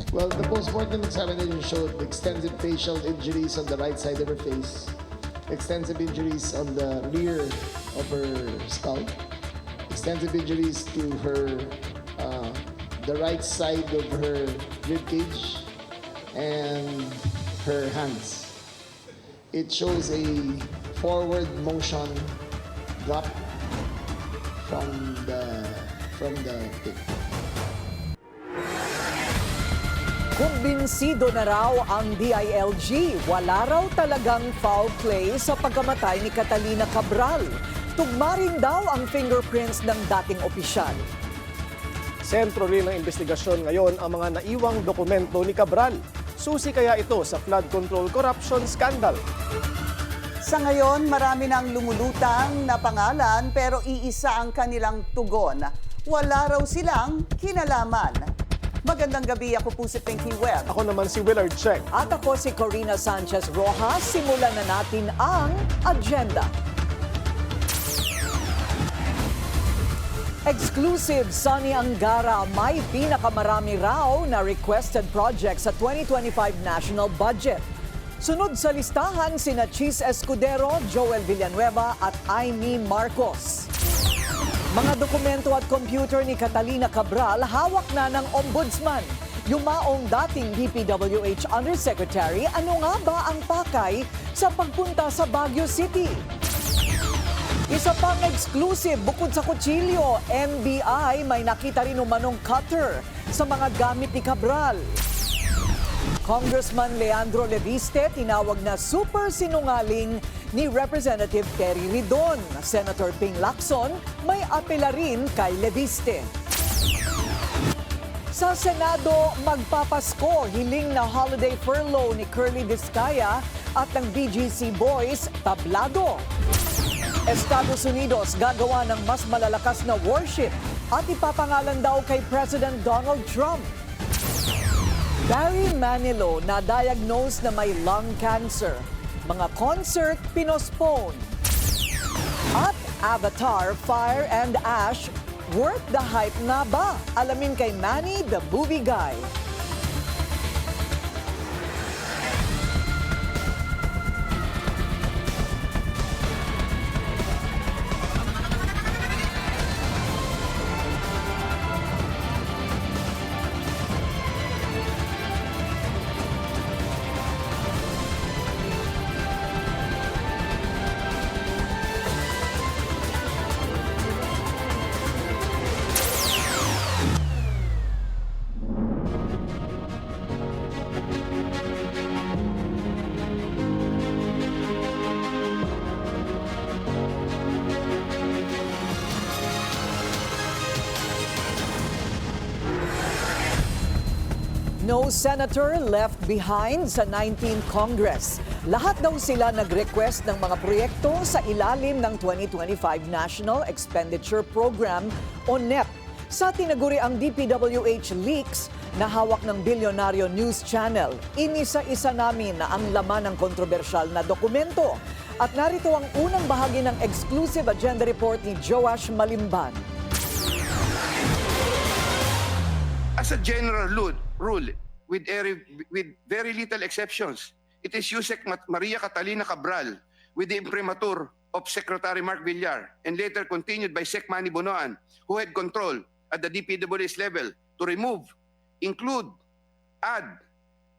Well, the post-mortem examination showed extensive facial injuries on the right side of her face, extensive injuries on the rear of her skull, extensive injuries to her, the right side of her rib cage, and her hands. It shows a forward motion drop from the pit. Kumbinsido na raw ang DILG. Wala raw talagang foul play sa pagkamatay ni Catalina Cabral. Tugma rin daw ang fingerprints ng dating opisyal. Sentro rin ng investigasyon ngayon ang mga naiwang dokumento ni Cabral. Susi kaya ito sa flood control corruption scandal? Sa ngayon, marami nang lumulutang na pangalan pero iisa ang kanilang tugon. Wala raw silang kinalaman. Magandang gabi, ako po si Pinky Webb. Ako naman si Willard Cheng. At ako si Corina Sanchez Rojas. Simulan na natin ang agenda. Exclusive, Sonny Angara, may pinakamarami raw na requested projects sa 2025 national budget. Sunod sa listahan sina Chis Escudero, Joel Villanueva at Aimee Marcos. Mga dokumento at computer ni Catalina Cabral hawak na ng Ombudsman. Yumaong dating DPWH Undersecretary, ano nga ba ang pakay sa pagpunta sa Baguio City? Isa pang exclusive, bukod sa kutsilyo, NBI may nakita rin umanong cutter sa mga gamit ni Cabral. Congressman Leandro Leviste tinawag na super sinungaling ni Representative Terry Ridon. Senator Ping Lacson may apela rin kay Leviste. Sa Senado, magpapasko, hiling na holiday furlough ni Curly Vizcaya at ng BGC Boys, tablado. Estados Unidos gagawa ng mas malalakas na warship at ipapangalan daw kay President Donald Trump. Barry Manilow na-diagnose na may lung cancer. Mga concert pinospone. At Avatar, Fire and Ash, worth the hype na ba? Alamin kay Manny, the movie guy. No senator left behind sa 19th Congress. Lahat daw sila nag-request ng mga proyekto sa ilalim ng 2025 National Expenditure Program o NEP. Sa tinaguri ang DPWH leaks na hawak ng bilyonaryo news channel, inisa-isa namin na ang laman ng kontrobersyal na dokumento. At narito ang unang bahagi ng exclusive agenda report ni Joash Malimban. As a general rule, with very little exceptions, it is Yusek Maria Catalina Cabral, with the imprimatur of Secretary Mark Villar, and later continued by Sec Manny Bonoan, who had control at the DPWH level to remove, include, add,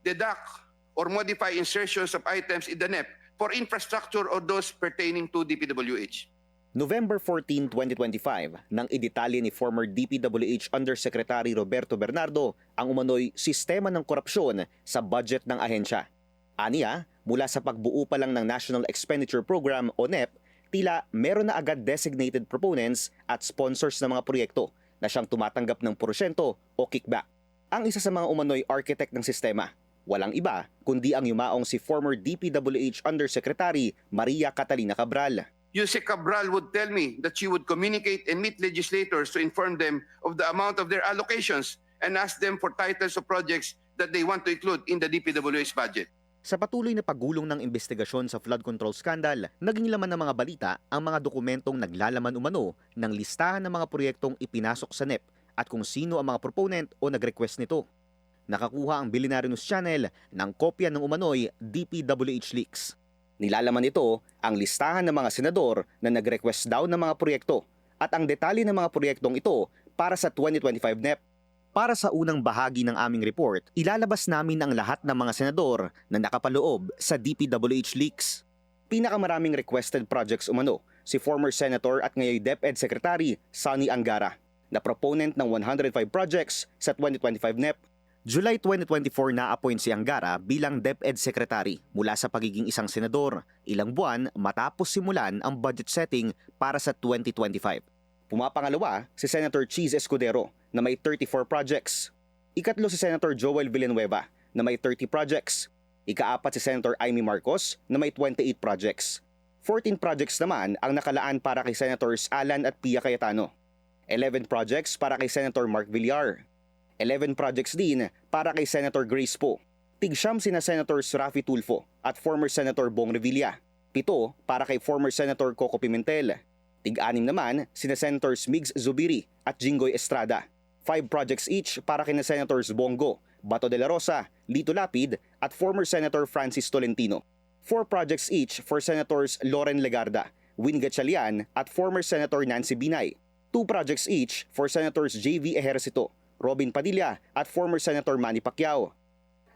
deduct, or modify insertions of items in the NEP for infrastructure or those pertaining to DPWH. November 14, 2025, nang idetalye ni former DPWH Undersecretary Roberto Bernardo ang umano'y sistema ng korupsyon sa budget ng ahensya. Aniya, mula sa pagbuo pa lang ng National Expenditure Program o NEP, tila meron na agad designated proponents at sponsors ng mga proyekto na siyang tumatanggap ng porsyento o kickback. Ang isa sa mga umano'y architect ng sistema, walang iba kundi ang yumaong si former DPWH Undersecretary Maria Catalina Cabral. Yusek Cabral would tell me that she would communicate and meet legislators to inform them of the amount of their allocations and ask them for titles of projects that they want to include in the DPWH budget. Sa patuloy na paggulong ng investigasyon sa flood control scandal, naging laman ng mga balita ang mga dokumentong naglalaman umano ng listahan ng mga proyektong ipinasok sa NEP at kung sino ang mga proponent o nag-request nito. nakakuha ang Billionaire News Channel ng kopya ng umano'y DPWH leaks. Nilalaman nito ang listahan ng mga senador na nag-request daw ng mga proyekto at ang detalye ng mga proyektong ito para sa 2025 NEP. Para sa unang bahagi ng aming report, ilalabas namin ang lahat ng mga senador na nakapaloob sa DPWH leaks. Pinakamaraming requested projects umano si former Senator at ngayon DepEd Secretary Sonny Angara, na proponent ng 105 projects sa 2025 NEP. July 2024 na-appoint si Angara bilang DepEd Secretary mula sa pagiging isang senador, ilang buwan matapos simulan ang budget setting para sa 2025. Pumapangalawa si Senator Cheese Escudero na may 34 projects. Ikatlo si Senator Joel Villanueva na may 30 projects. Ikaapat si Senator Amy Marcos na may 28 projects. 14 projects naman ang nakalaan para kay Senators Alan at Pia Cayetano. 11 projects para kay Senator Mark Villar. 11 projects din para kay Senator Grace Poe. Tig-siyam sina Senators Raffy Tulfo at former Senator Bong Revilla. 7 para kay former Senator Coco Pimentel. Tig-anim naman sina Senators Migs Zubiri at Jinggoy Estrada. 5 projects each para kina Senators Bongo, Bato de la Rosa, Lito Lapid at former Senator Francis Tolentino. 4 projects each for Senators Loren Legarda, Win Gatchalian at former Senator Nancy Binay. 2 projects each for Senators JV Ejercito, Robin Padilla at former Senator Manny Pacquiao.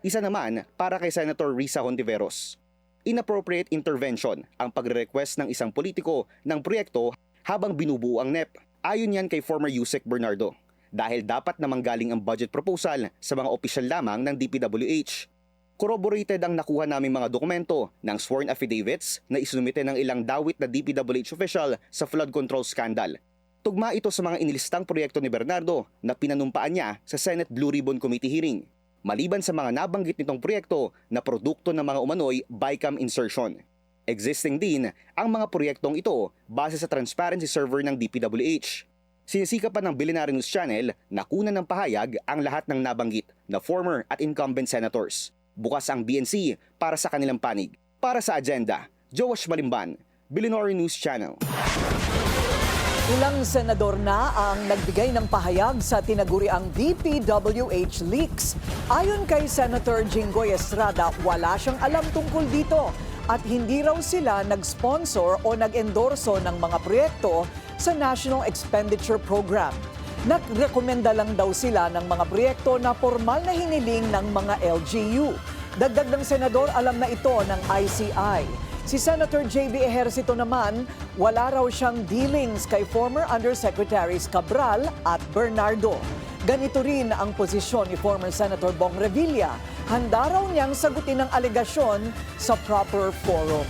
Isa naman para kay Senator Risa Hontiveros. Inappropriate intervention ang pagre-request ng isang politiko ng proyekto habang binubuo ang NEP. Ayon yan kay former Yusek Bernardo, dahil dapat na manggaling ang budget proposal sa mga opisyal lamang ng DPWH. Corroborated ang nakuha naming mga dokumento ng sworn affidavits na isinumite ng ilang dawit na DPWH official sa flood control scandal. Tugma ito sa mga inilistang proyekto ni Bernardo na pinanumpaan niya sa Senate Blue Ribbon Committee hearing, maliban sa mga nabanggit nitong proyekto na produkto ng mga umano'y BICAM insertion. Existing din ang mga proyektong ito base sa transparency server ng DPWH. Sinisikapan ng Billionaire News Channel na kunan ng pahayag ang lahat ng nabanggit na former at incumbent senators. Bukas ang BNC para sa kanilang panig. Para sa agenda, Joash Malimban, Billionaire News Channel. Ilang senador na ang nagbigay ng pahayag sa tinaguriang DPWH leaks. Ayon kay Senator Jinggoy Estrada, wala siyang alam tungkol dito at hindi raw sila nag-sponsor o nag-endorso ng mga proyekto sa National Expenditure Program. Nagrekomenda lang daw sila ng mga proyekto na formal na hiniling ng mga LGU. Dagdag ng senador, alam na ito ng ICI. Si Senator JV Ejercito naman, wala raw siyang dealings kay former Undersecretaries Cabral at Bernardo. Ganito rin ang posisyon ni former Senator Bong Revilla. Handa raw niyang sagutin ang alegasyon sa proper forum.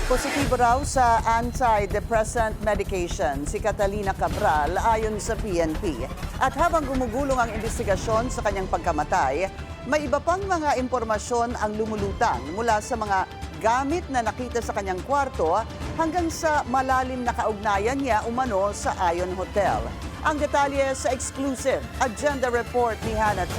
Positibo raw sa antidepressant medication si Catalina Cabral ayon sa PNP. At habang gumugulong ang investigasyon sa kanyang pagkamatay, may iba pang mga impormasyon ang lumulutang mula sa mga gamit na nakita sa kanyang kwarto hanggang sa malalim na kaugnayan niya umano sa Ion Hotel. Ang detalye sa exclusive agenda report ni Hannah T.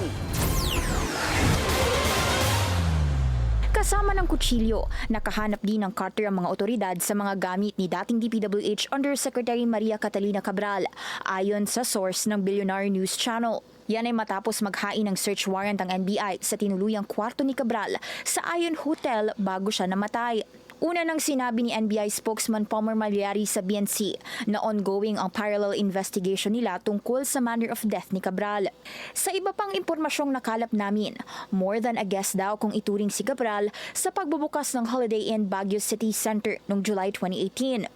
Kasama ng kutsilyo, nakahanap din ng cutter ang mga otoridad sa mga gamit ni dating DPWH Undersecretary Maria Catalina Cabral, ayon sa source ng Billionaire News Channel. Yan ay matapos maghain ng search warrant ang NBI sa tinuluyang kwarto ni Cabral sa Ion Hotel bago siya namatay. Una nang sinabi ni NBI spokesman Palmer Malyari sa BNC na ongoing ang parallel investigation nila tungkol sa manner of death ni Cabral. Sa iba pang impormasyong nakalap namin, more than a guess daw kung ituring si Cabral sa pagbubukas ng Holiday Inn Baguio City Center noong July 2018.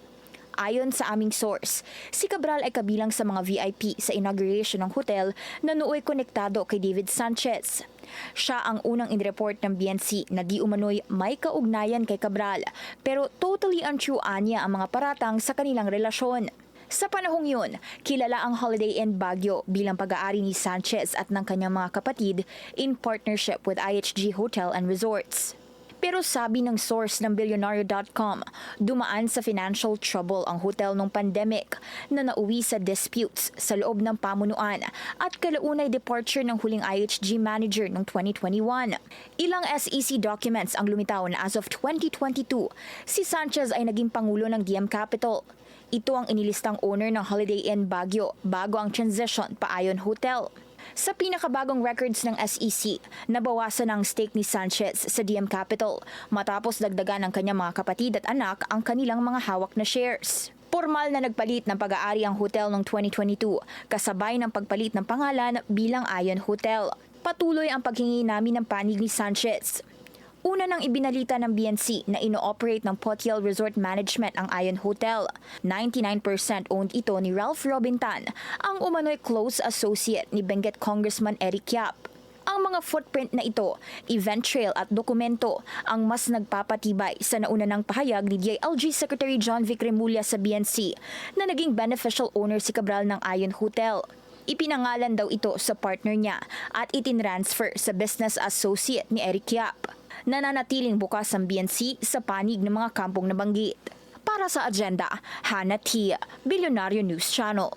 Ayon sa aming source, si Cabral ay kabilang sa mga VIP sa inauguration ng hotel na nooy konektado kay David Sanchez. Siya ang unang inreport ng BNC na di umano'y may kaugnayan kay Cabral, pero totally untrue anya ang mga paratang sa kanilang relasyon. Sa panahong yun, kilala ang Holiday Inn Baguio bilang pag-aari ni Sanchez at ng kanyang mga kapatid in partnership with IHG Hotel and Resorts. Pero sabi ng source ng Billionaire.com, dumaan sa financial trouble ang hotel nung pandemic na nauwi sa disputes sa loob ng pamunuan at kalaunay departure ng huling IHG manager noong 2021. Ilang SEC documents ang lumitaw na as of 2022, si Sanchez ay naging pangulo ng DM Capital. Ito ang inilistang owner ng Holiday Inn Baguio bago ang transition pa Ion Hotel. Sa pinakabagong records ng SEC, nabawasan ang stake ni Sanchez sa DM Capital matapos dagdagan ng kanyang mga kapatid at anak ang kanilang mga hawak na shares. Formal na nagpalit ng pag-aari ang hotel noong 2022, kasabay ng pagpalit ng pangalan bilang Ion Hotel. Patuloy ang paghingi namin ng panig ni Sanchez. Una nang ibinalita ng BNC na ino-operate ng Potiel Resort Management ang Ion Hotel. 99% owned ito ni Ralph Robintan, ang umano'y close associate ni Benguet Congressman Eric Yap. Ang mga footprint na ito, event trail at dokumento ang mas nagpapatibay sa nauna ng pahayag ni DILG Secretary John Vic Remulla sa BNC na naging beneficial owner si Cabral ng Ion Hotel. Ipinangalan daw ito sa partner niya at itinransfer sa business associate ni Eric Yap. Nananatiling bukas ang BNC sa panig ng mga kampong nabanggit. Para sa agenda, Hannah Tia, Billionaire News Channel.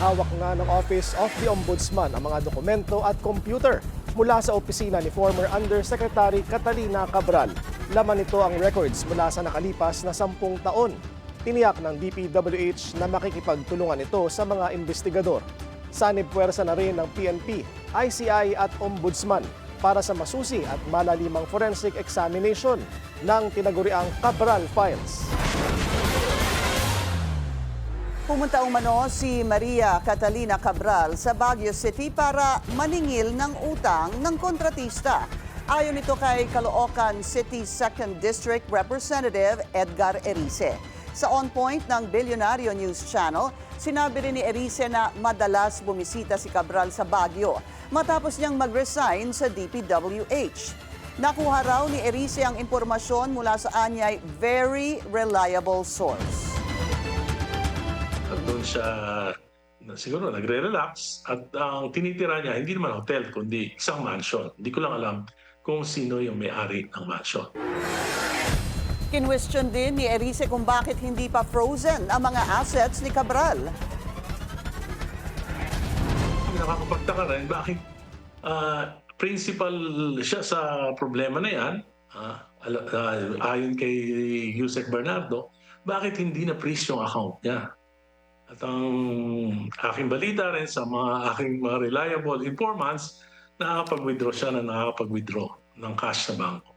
Hawak na ng Office of the Ombudsman ang mga dokumento at computer mula sa opisina ni former Undersecretary Catalina Cabral. Laman nito ang records mula sa nakalipas na 10 taon. Tiniyak ng DPWH na makikipagtulungan ito sa mga investigador. Sanib puwersa na rin ng PNP, ICI at Ombudsman para sa masusi at malalimang forensic examination ng tinaguriang Cabral Files. Pumunta umano si Maria Catalina Cabral sa Baguio City para maningil ng utang ng kontratista. Ayon ito kay Caloocan City 2nd District Representative Edgar Erice. Sa On Point ng Billionaire News Channel, sinabi rin ni Erice na madalas bumisita si Cabral sa Baguio matapos niyang mag-resign sa DPWH. Nakuha raw ni Erice ang impormasyon mula sa anyay very reliable source. At doon siya siguro nagre-relax at ang tinitira niya hindi naman hotel kundi isang mansion. Hindi ko lang alam kung sino yung may-ari ng mansion. Kinwestiyon din ni Erice kung bakit hindi pa frozen ang mga assets ni Cabral. Nakakapagtaka rin bakit principal siya sa problema na yan, ayon kay Yusek Bernardo, bakit hindi na-freeze yung account niya? At ang aking balita rin sa mga aking mga reliable informants, nakakapag-withdraw siya na nakakapag-withdraw ng cash sa bangko.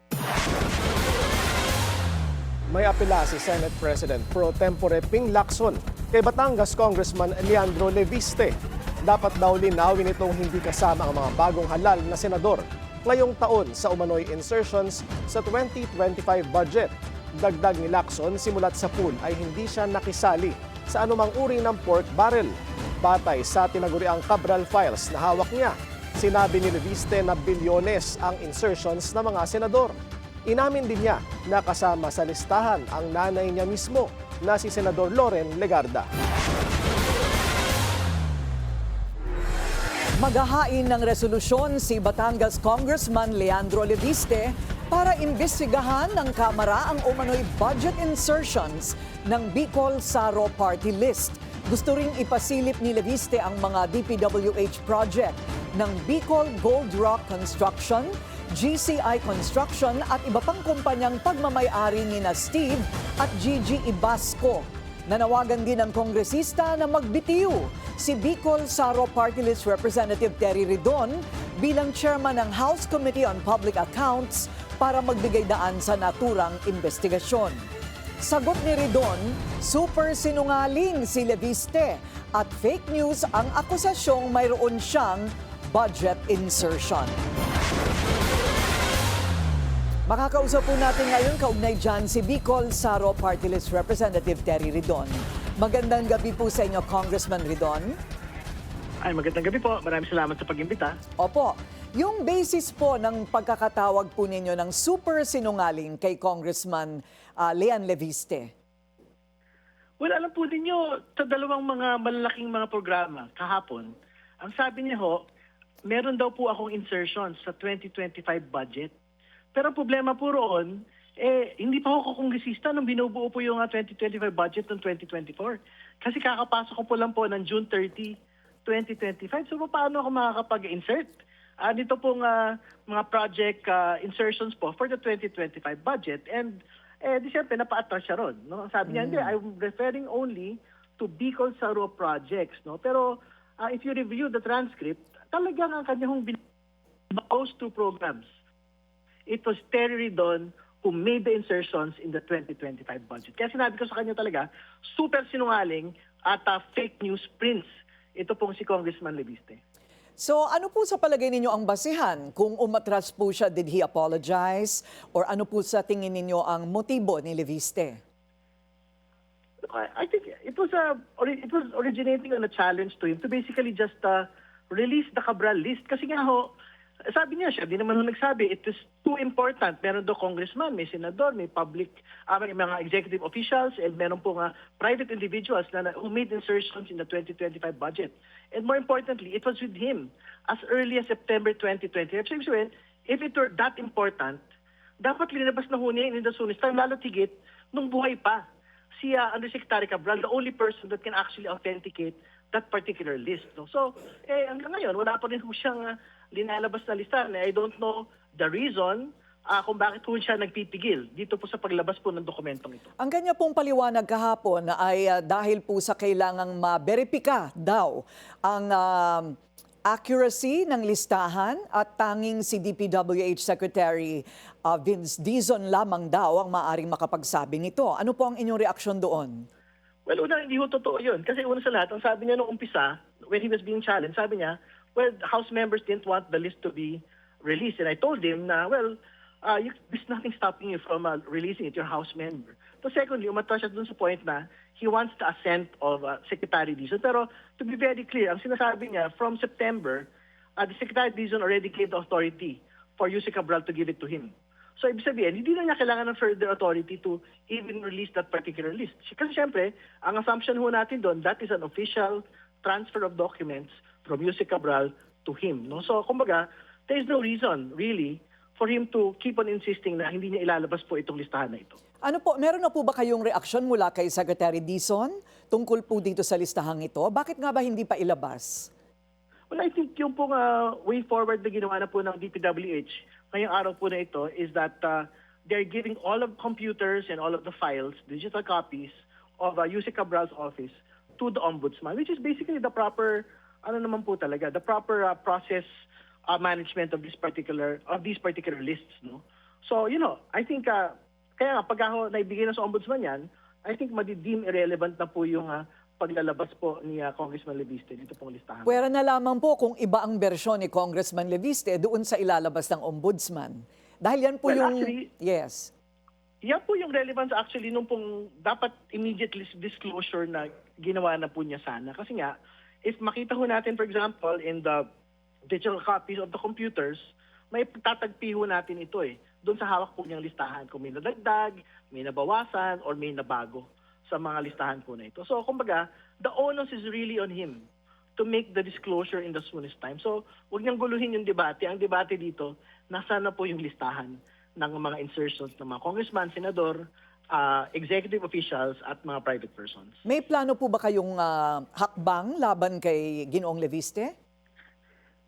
May apela si Senate President Pro Tempore Ping Lacson kay Batangas Congressman Leandro Leviste. Dapat daw linawin itong hindi kasama ang mga bagong halal na senador ngayong taon sa umano'y insertions sa 2025 budget. Dagdag ni Lacson, simulat sa pool ay hindi siya nakisali sa anumang uri ng pork barrel. Batay sa tinaguriang Cabral Files na hawak niya, sinabi ni Leviste na bilyones ang insertions ng mga senador. Inamin din niya na kasama sa listahan ang nanay niya mismo na si Senador Loren Legarda. Maghahain ng resolusyon si Batangas Congressman Leandro Leviste para imbestigahan ng Kamara ang umano'y budget insertions ng Bicol Saro Party List. Gusto ring ipasilip ni Leviste ang mga DPWH project ng Bicol Gold Rock Construction, GCI Construction at iba pang kumpanyang pagmamay-ari ni na Steve at Gigi Ibasco. Nanawagan din ng kongresista na magbitiw si Bicol Saro Party List Representative Terry Ridon bilang chairman ng House Committee on Public Accounts para magbigay daan sa naturang investigasyon. Sagot ni Ridon, super sinungaling si Leviste at fake news ang akusasyong mayroon siyang budget insertion. Makakausap po natin ngayon kaugnay dyan si Bicol Saro Party List Representative Terry Ridon. Magandang gabi po sa inyo, Congressman Ridon. Ay, magandang gabi po. Maraming salamat sa pag-imbita. Opo. Yung basis po ng pagkakatawag po ninyo ng super sinungaling kay Congressman Lean Leviste. Well, alam po ninyo, sa dalawang mga malalaking mga programa kahapon, ang sabi niya ho, meron daw po akong insertion sa 2025 budget. Pero ang problema po roon, hindi pa ako kongresista nung binubuo po yung 2025 budget ng 2024. Kasi kakapasok ko po lang po ng June 30, 2025. So paano ako makakapag-insert? Dito pong mga project insertions po for the 2025 budget. And di syempre, napa-attract siya ron. No? Sabi niya, hindi, I'm referring only to Bicol Saro projects. No? Pero if you review the transcript, talagang ang kanyang those two programs. It was Terry Ridon who made the insertions in the 2025 budget. Kaya sinabi ko sa kanya talaga, super sinungaling at fake news prince. Ito pong si Congressman Leviste. So ano po sa palagay ninyo ang basihan? Kung umatras po siya, did he apologize? Or ano po sa tingin ninyo ang motibo ni Leviste? I think it was originating on a challenge to him to basically just release the Cabral list. Kasi nga ho, sabi niya siya, di naman nagsabi, it is too important. Meron daw congressman, may senador, may public, may mga executive officials, and meron po nga private individuals who made insertions in the 2025 budget. And more importantly, it was with him as early as September 2020. So if it were that important, dapat linabas na ho niya in the soonest time, lalo tigit nung buhay pa si Undersecretary Cabral, the only person that can actually authenticate that particular list. No? So, hanggang ngayon, wala pa rin ho siyang linalabas na listahan. I don't know the reason kung bakit po siya nagpipigil dito po sa paglabas po ng dokumentong ito. Ang kanya pong paliwanag kahapon ay dahil po sa kailangang maberipika daw ang accuracy ng listahan at tanging si DPWH Secretary Vince Dizon lamang daw ang maaaring makapagsabi nito. Ano po ang inyong reaksyon doon? Well, una, hindi ho totoo yun. Kasi una sa lahat, ang sabi niya nung umpisa, when he was being challenged, sabi niya, well, House members didn't want the list to be released. And I told him na, well, there's nothing stopping you from releasing it, your House member. So secondly, umatras siya dun sa point na he wants the assent of Secretary Dizon. Pero to be very clear, ang sinasabi niya, from September, the Secretary Dizon already gave the authority for Yusek Cabral to give it to him. So ibig sabihin, hindi na niya kailangan ng further authority to even release that particular list. Kasi siyempre, ang assumption ho natin doon, that is an official transfer of documents from Yusek Cabral to him. No? So kumbaga, there is no reason really for him to keep on insisting na hindi niya ilalabas po itong listahan na ito. Ano po, meron na po ba kayong reaksyon mula kay Secretary Dizon tungkol po dito sa listahang ito? Bakit nga ba hindi pa ilabas? Well, I think yung pong way forward na ginawa na po ng DPWH ngayong araw po na ito is that they're giving all of computers and all of the files, digital copies of Yusek Cabral's office to the Ombudsman, which is basically the proper, the proper process management of these particular lists. No? So, I think, kaya nga, pag ako naibigay na sa Ombudsman yan, I think madideem irrelevant na po yung paglalabas po ni Congressman Leviste dito pong listahan. Pwera na lamang po kung iba ang bersyon ni Congressman Leviste doon sa ilalabas ng Ombudsman. Dahil yan po actually, yes. Yan po yung relevance actually nung pong dapat immediate disclosure na ginawa na po niya sana. Kasi nga, if makita ho natin for example in the digital copies of the computers, may tatagpi ho natin ito doon sa hawak po niyang listahan. Kung may nadagdag, may nabawasan, or may nabago sa mga listahan po na ito. So, kumbaga, the onus is really on him to make the disclosure in the soonest time. So, huwag niyang guluhin yung debate. Ang debate dito, nasaan na po yung listahan ng mga insertions ng mga congressman, senador, executive officials, at mga private persons. May plano po ba kayong hakbang laban kay Ginoong Leviste?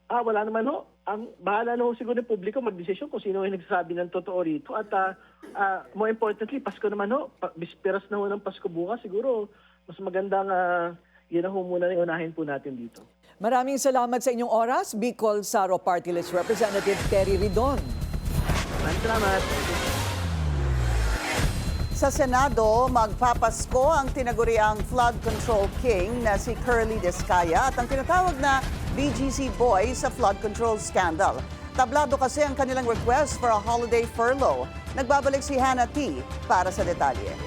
Wala naman ho. Ang bahala na ho siguro ng publiko magdesisyon kung sino yung nagsasabi ng totoo rito. At more importantly, Pasko naman ho. Bisperas na ho ng Pasko bukas. Siguro mas magandang yun na ho muna na unahin po natin dito. Maraming salamat sa inyong oras. Bicol Saro Party List Representative Terry Ridon. Maraming salamat. Sa Senado, magpapasko ang tinaguriang flood control king na si Curly Descaya at ang tinatawag na BGC boy sa flood control scandal. Tablado kasi ang kanilang request for a holiday furlough. Nagbabalik si Hannah T. para sa detalye.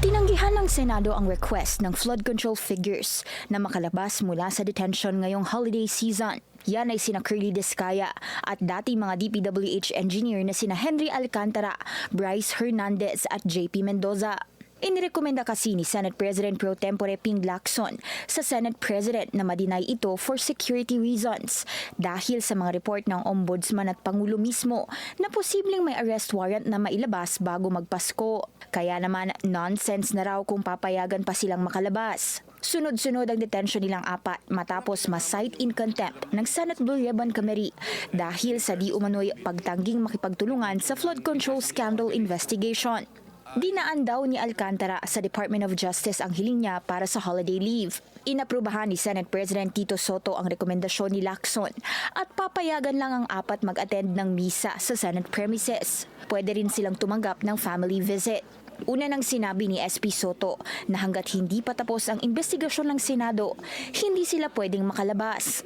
Tinanggihan ng Senado ang request ng flood control figures na makalabas mula sa detention ngayong holiday season. Yan ay sina Curly Descaya at dati mga DPWH engineer na sina Henry Alcantara, Bryce Hernandez at JP Mendoza. Inirekomenda kasi ni Senate President Pro Tempore Ping Lacson sa Senate President na ma-deny ito for security reasons dahil sa mga report ng Ombudsman at Pangulo mismo na posibleng may arrest warrant na mailabas bago magpasko. Kaya naman nonsense na raw kung papayagan pa silang makalabas. Sunod-sunod ang detention nilang apat matapos ma-cite in contempt ng Senate Blue Ribbon Committee dahil sa di umano'y pagtangging makipagtulungan sa flood control scandal investigation. Dinaan daw ni Alcantara sa Department of Justice ang hiling niya para sa holiday leave. Inaprubahan ni Senate President Tito Sotto ang rekomendasyon ni Lacson at papayagan lang ang apat mag-attend ng misa sa Senate premises. Pwede rin silang tumanggap ng family visit. Una nang sinabi ni SP Sotto na hanggat hindi pa tapos ang investigasyon ng Senado, hindi sila pwedeng makalabas.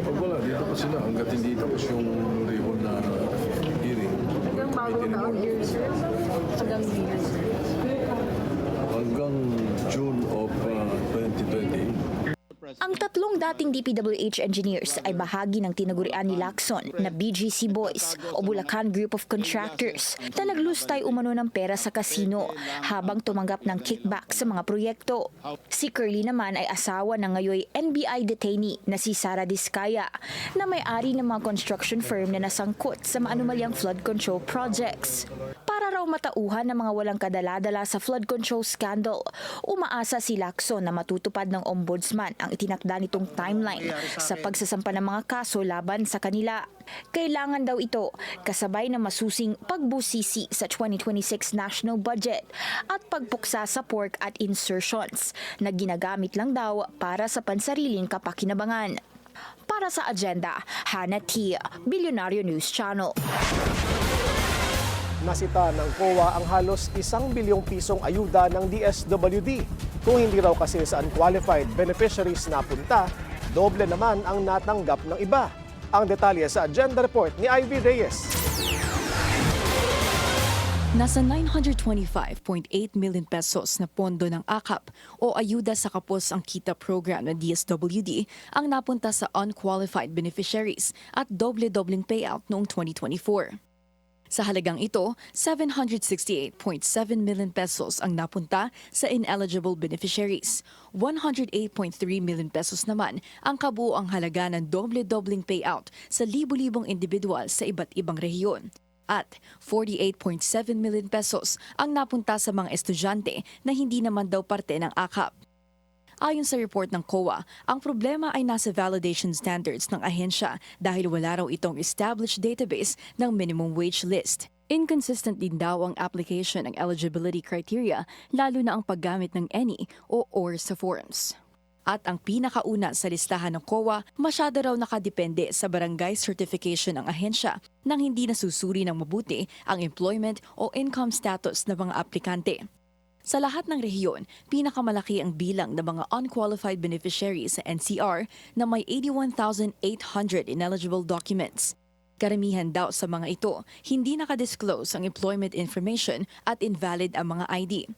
Wala, dito pa sila hanggat hindi tapos yung ribbon na hearing. Hanggang bagong taon year, sir? Hanggang year, sir? Hanggang June of 2020. Ang tatlong dating DPWH engineers ay bahagi ng tinagurian ni Lacson na BGC Boys o Bulacan Group of Contractors na naglustay umano ng pera sa kasino habang tumanggap ng kickback sa mga proyekto. Si Curly naman ay asawa ng ngayoy NBI detainee na si Sara Diskaya na may-ari ng mga construction firm na nasangkot sa maanumalyang flood control projects. Para raw matauhan ng mga walang kadala-dala sa flood control scandal, umaasa si Lacson na matutupad ng Ombudsman ang itinakda nitong timeline sa pagsasampa ng mga kaso laban sa kanila. Kailangan daw ito kasabay ng masusing pagbusisi sa 2026 national budget at pagpuksa sa pork at insertions na ginagamit lang daw para sa pansariling kapakinabangan. Para sa agenda, Hannah T., Billionario News Channel. Nasita ng COA ang halos 1 bilyong pisong ayuda ng DSWD. Kung hindi raw kasi sa unqualified beneficiaries napunta, doble naman ang natanggap ng iba. Ang detalye sa agenda report ni Ivy Reyes. Nasa 925.8 million pesos na pondo ng AKAP o Ayuda sa Kapos ang Kita program ng DSWD ang napunta sa unqualified beneficiaries at doble-dobleng payout noong 2024. Sa halagang ito, 768.7 million pesos ang napunta sa ineligible beneficiaries. 108.3 million pesos naman ang kabuuang halaga ng doble-dobleng payout sa libu-libong individual sa iba't ibang rehiyon. At 48.7 million pesos ang napunta sa mga estudyante na hindi naman daw parte ng AKAP. Ayon sa report ng COA, ang problema ay nasa validation standards ng ahensya dahil wala raw itong established database ng minimum wage list. Inconsistent din daw ang application ng eligibility criteria, lalo na ang paggamit ng any o or sa forms. At ang pinakauna sa listahan ng COA, masyado raw nakadepende sa barangay certification ng ahensya nang hindi nasusuri ng mabuti ang employment o income status ng mga aplikante. Sa lahat ng rehiyon, pinakamalaki ang bilang ng mga unqualified beneficiaries sa NCR na may 81,800 ineligible documents. Karamihan daw sa mga ito, hindi nakadisclose ang employment information at invalid ang mga ID.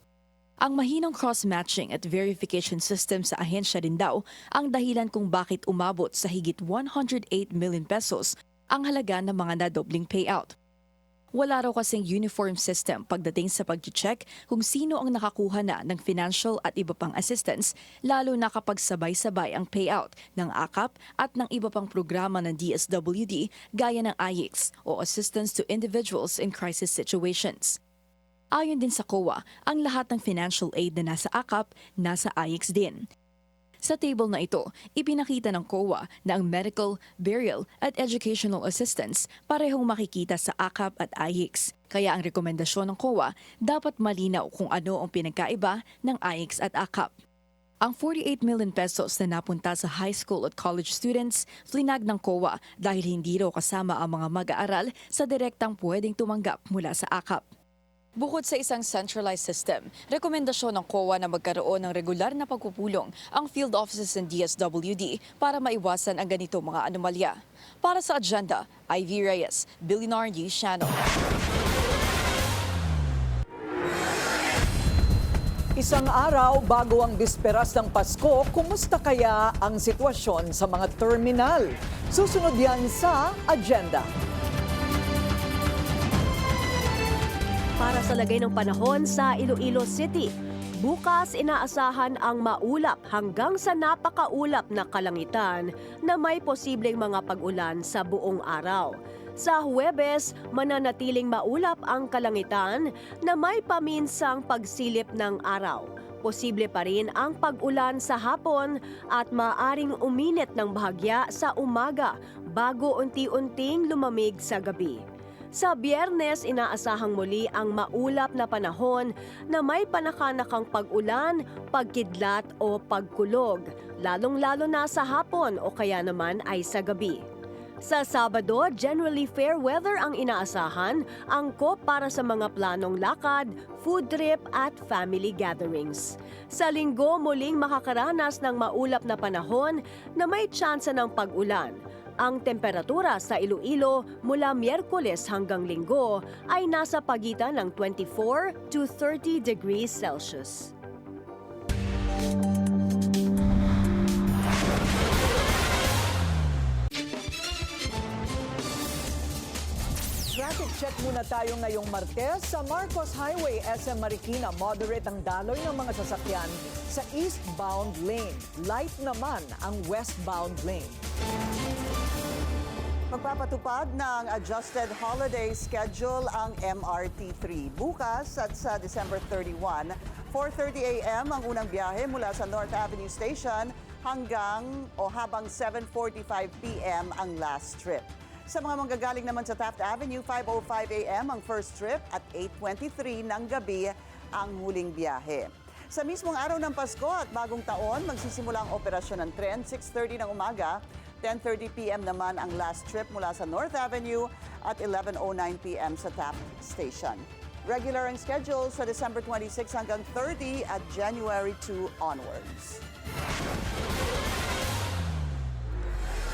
Ang mahinang cross-matching at verification system sa ahensya din daw ang dahilan kung bakit umabot sa higit 108 million pesos ang halaga ng mga nadobling payout. Wala raw kasing uniform system pagdating sa pag-check kung sino ang nakakuha na ng financial at iba pang assistance, lalo na kapag sabay-sabay ang payout ng AKAP at ng iba pang programa ng DSWD gaya ng AIX o Assistance to Individuals in Crisis Situations. Ayon din sa COA, ang lahat ng financial aid na nasa AKAP, nasa AIX din. Sa table na ito, ipinakita ng COA na ang medical, burial at educational assistance parehong makikita sa AKAP at AIX. Kaya ang rekomendasyon ng COA, dapat malinaw kung ano ang pinagkaiba ng AIX at AKAP. Ang 48 million pesos na napunta sa high school at college students, flinag ng COA dahil hindi raw kasama ang mga mag-aaral sa direktang pwedeng tumanggap mula sa AKAP. Bukod sa isang centralized system, rekomendasyon ng COA na magkaroon ng regular na pagpupulong ang field offices ng DSWD para maiwasan ang ganitong mga anomalya. Para sa agenda, Ivy Reyes, Billionaire News Channel. Isang araw bago ang bisperas ng Pasko, kumusta kaya ang sitwasyon sa mga terminal? Susunod yan sa agenda. para sa lagay ng panahon sa Iloilo City. Bukas inaasahan ang maulap hanggang sa napakaulap na kalangitan na may posibleng mga pag-ulan sa buong araw. Sa Huwebes, mananatiling maulap ang kalangitan na may paminsang pagsilip ng araw. Posible pa rin ang pag-ulan sa hapon at maaaring uminit ng bahagya sa umaga bago unti-unting lumamig sa gabi. Sa Biyernes, inaasahang muli ang maulap na panahon na may panakanakang pag-ulan, pagkidlat o pagkulog, lalong-lalo na sa hapon o kaya naman ay sa gabi. Sa Sabado, generally fair weather ang inaasahan, angkop para sa mga planong lakad, food trip at family gatherings. Sa Linggo, muling makakaranas ng maulap na panahon na may tsansa ng pag-ulan. Ang temperatura sa Iloilo mula Miyerkules hanggang Linggo ay nasa pagitan ng 24 to 30 degrees Celsius. Traffic check muna tayo ngayong Martes. Sa Marcos Highway, SM Marikina, moderate ang daloy ng mga sasakyan sa eastbound lane. Light naman ang westbound lane. Magpapatupad ng adjusted holiday schedule ang MRT3. Bukas at sa December 31, 4:30 a.m. ang unang biyahe mula sa North Avenue Station habang 7:45 p.m. ang last trip. Sa mga manggagaling naman sa Taft Avenue, 5:05 a.m. ang first trip at 8:23 ng gabi ang huling biyahe. Sa mismong araw ng Pasko at Bagong Taon, magsisimula ang operasyon ng tren, 6:30 ng umaga, 10:30 p.m. naman ang last trip mula sa North Avenue at 11:09 p.m. sa Taft Station. Regular ang schedule sa December 26 hanggang 30 at January 2 onwards.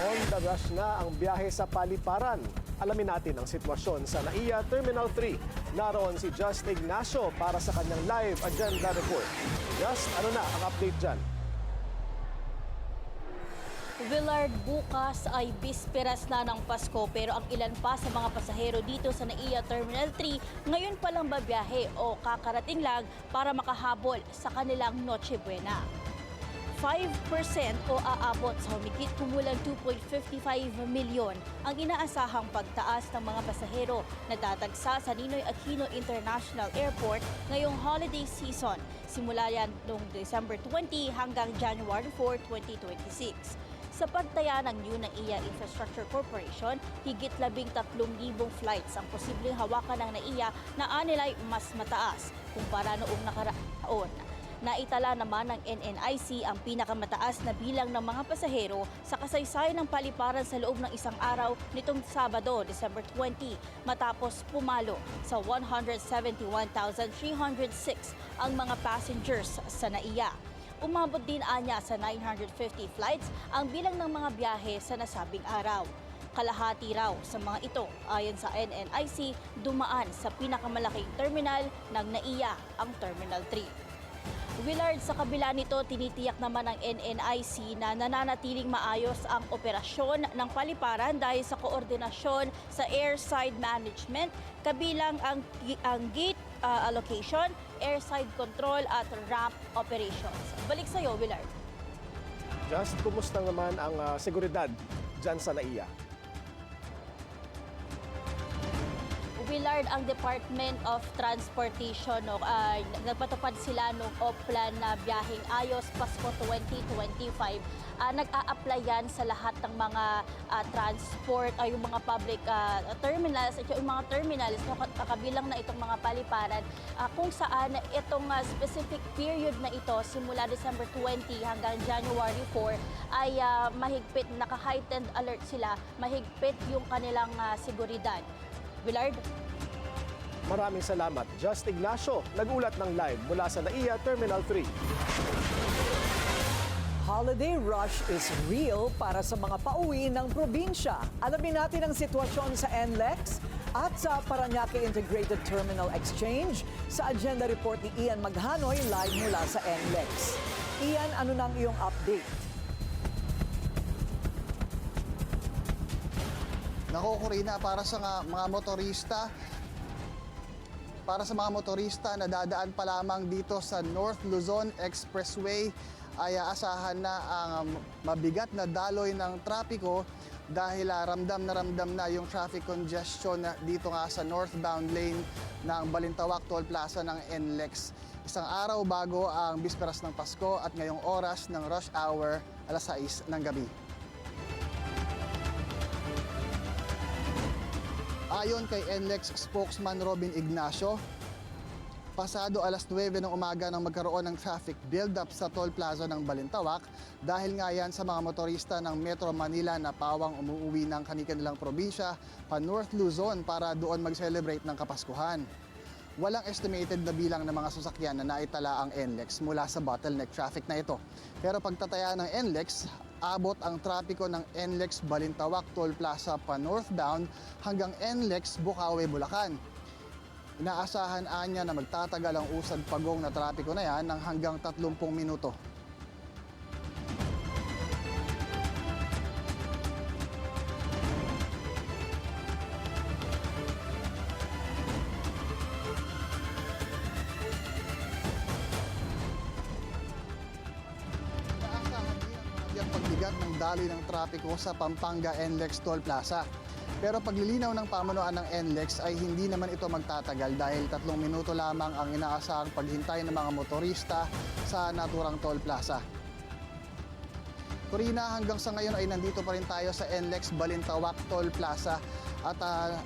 On the rush na ang biyahe sa Paliparan. Alamin natin ang sitwasyon sa NAIA Terminal 3. Naroon si Just Ignacio para sa kanyang live agenda report. Just, ano na ang update dyan? Willard, bukas ay bisperas na ng Pasko pero ang ilan pa sa mga pasahero dito sa NAIA Terminal 3 ngayon pa lang babiyahe o kakarating lang para makahabol sa kanilang Noche Buena. 5% o aabot sa humigit kumulang 2.55 milyon ang inaasahang pagtaas ng mga pasahero na tatagsa sa Ninoy Aquino International Airport ngayong holiday season. Simula yan noong December 20 hanggang January 4, 2026. Sa pagtaya ng New NAIA Infrastructure Corporation, higit 13,000 flights ang posibleng hawakan ng NAIA na anilay mas mataas kumpara noong nakaraon. Naitala naman ng NNIC ang pinakamataas na bilang ng mga pasahero sa kasaysayan ng paliparan sa loob ng isang araw nitong Sabado, December 20, matapos pumalo sa 171,306 ang mga passengers sa NAIA. Umabot din anya sa 950 flights ang bilang ng mga biyahe sa nasabing araw. Kalahati raw sa mga ito, ayon sa NNIC, dumaan sa pinakamalaking terminal ng NAIA, ang Terminal 3. Willard, sa kabila nito, tinitiyak naman ng NNIC na nananatiling maayos ang operasyon ng paliparan dahil sa koordinasyon sa airside management, kabilang ang gate allocation, airside control at ramp operations. Balik sa iyo, Willard. Just, kumusta naman ang seguridad dyan sa NAIA? Willard, ang Department of Transportation, nagpatupad sila ng plan na biyaheng ayos Pasko 2025. Nag-a-apply yan sa lahat ng mga transport ay yung mga public terminals at yung mga terminals na kabilang na itong mga paliparan kung saan itong specific period na ito simula December 20 hanggang January 4 ay mahigpit, naka-heightened alert sila, mahigpit yung kanilang seguridad. Willard? Maraming salamat, Just Ignacio. Nag-ulat ng live mula sa NAIA Terminal 3. Holiday rush is real para sa mga pauwi ng probinsya. Alamin natin ang sitwasyon sa NLEX at sa Parañaque Integrated Terminal Exchange sa agenda report ni Ian Maghanoy live mula sa NLEX. Ian, ano nang iyong update? Nako, Corina, para sa mga motorista, Para sa mga motorista na dadaan pa lamang dito sa North Luzon Expressway ay asahan na ang mabigat na daloy ng trapiko dahil ramdam na yung traffic congestion dito nga sa northbound lane ng Balintawak Toll Plaza ng NLEX. Isang araw bago ang bisperas ng Pasko at ngayong oras ng rush hour, alas 6 ng gabi. Ayon kay NLEX spokesman Robin Ignacio, pasado alas 9 ng umaga nang magkaroon ng traffic build-up sa toll plaza ng Balintawak dahil nga yan sa mga motorista ng Metro Manila na pawang umuwi ng kanilang probinsya pa North Luzon para doon mag-celebrate ng Kapaskuhan. Walang estimated na bilang ng mga sasakyan na naitala ang NLEX mula sa bottleneck traffic na ito. Pero pagtataya ng NLEX, abot ang trapiko ng NLEX Balintawak Toll Plaza pa northbound hanggang NLEX Bukawi, Bulacan. Inaasahan anya na magtatagal ang usad pagong na trapiko na yan ng hanggang 30 minuto. Pagbigat ng daloy ng trapiko sa Pampanga NLEX Toll Plaza. Pero paglilinaw ng pamunuan ng NLEX ay hindi naman ito magtatagal dahil 3 minuto lamang ang inaasahang paghintay ng mga motorista sa naturang toll plaza. Corina, hanggang sa ngayon ay nandito pa rin tayo sa NLEX Balintawak Toll Plaza at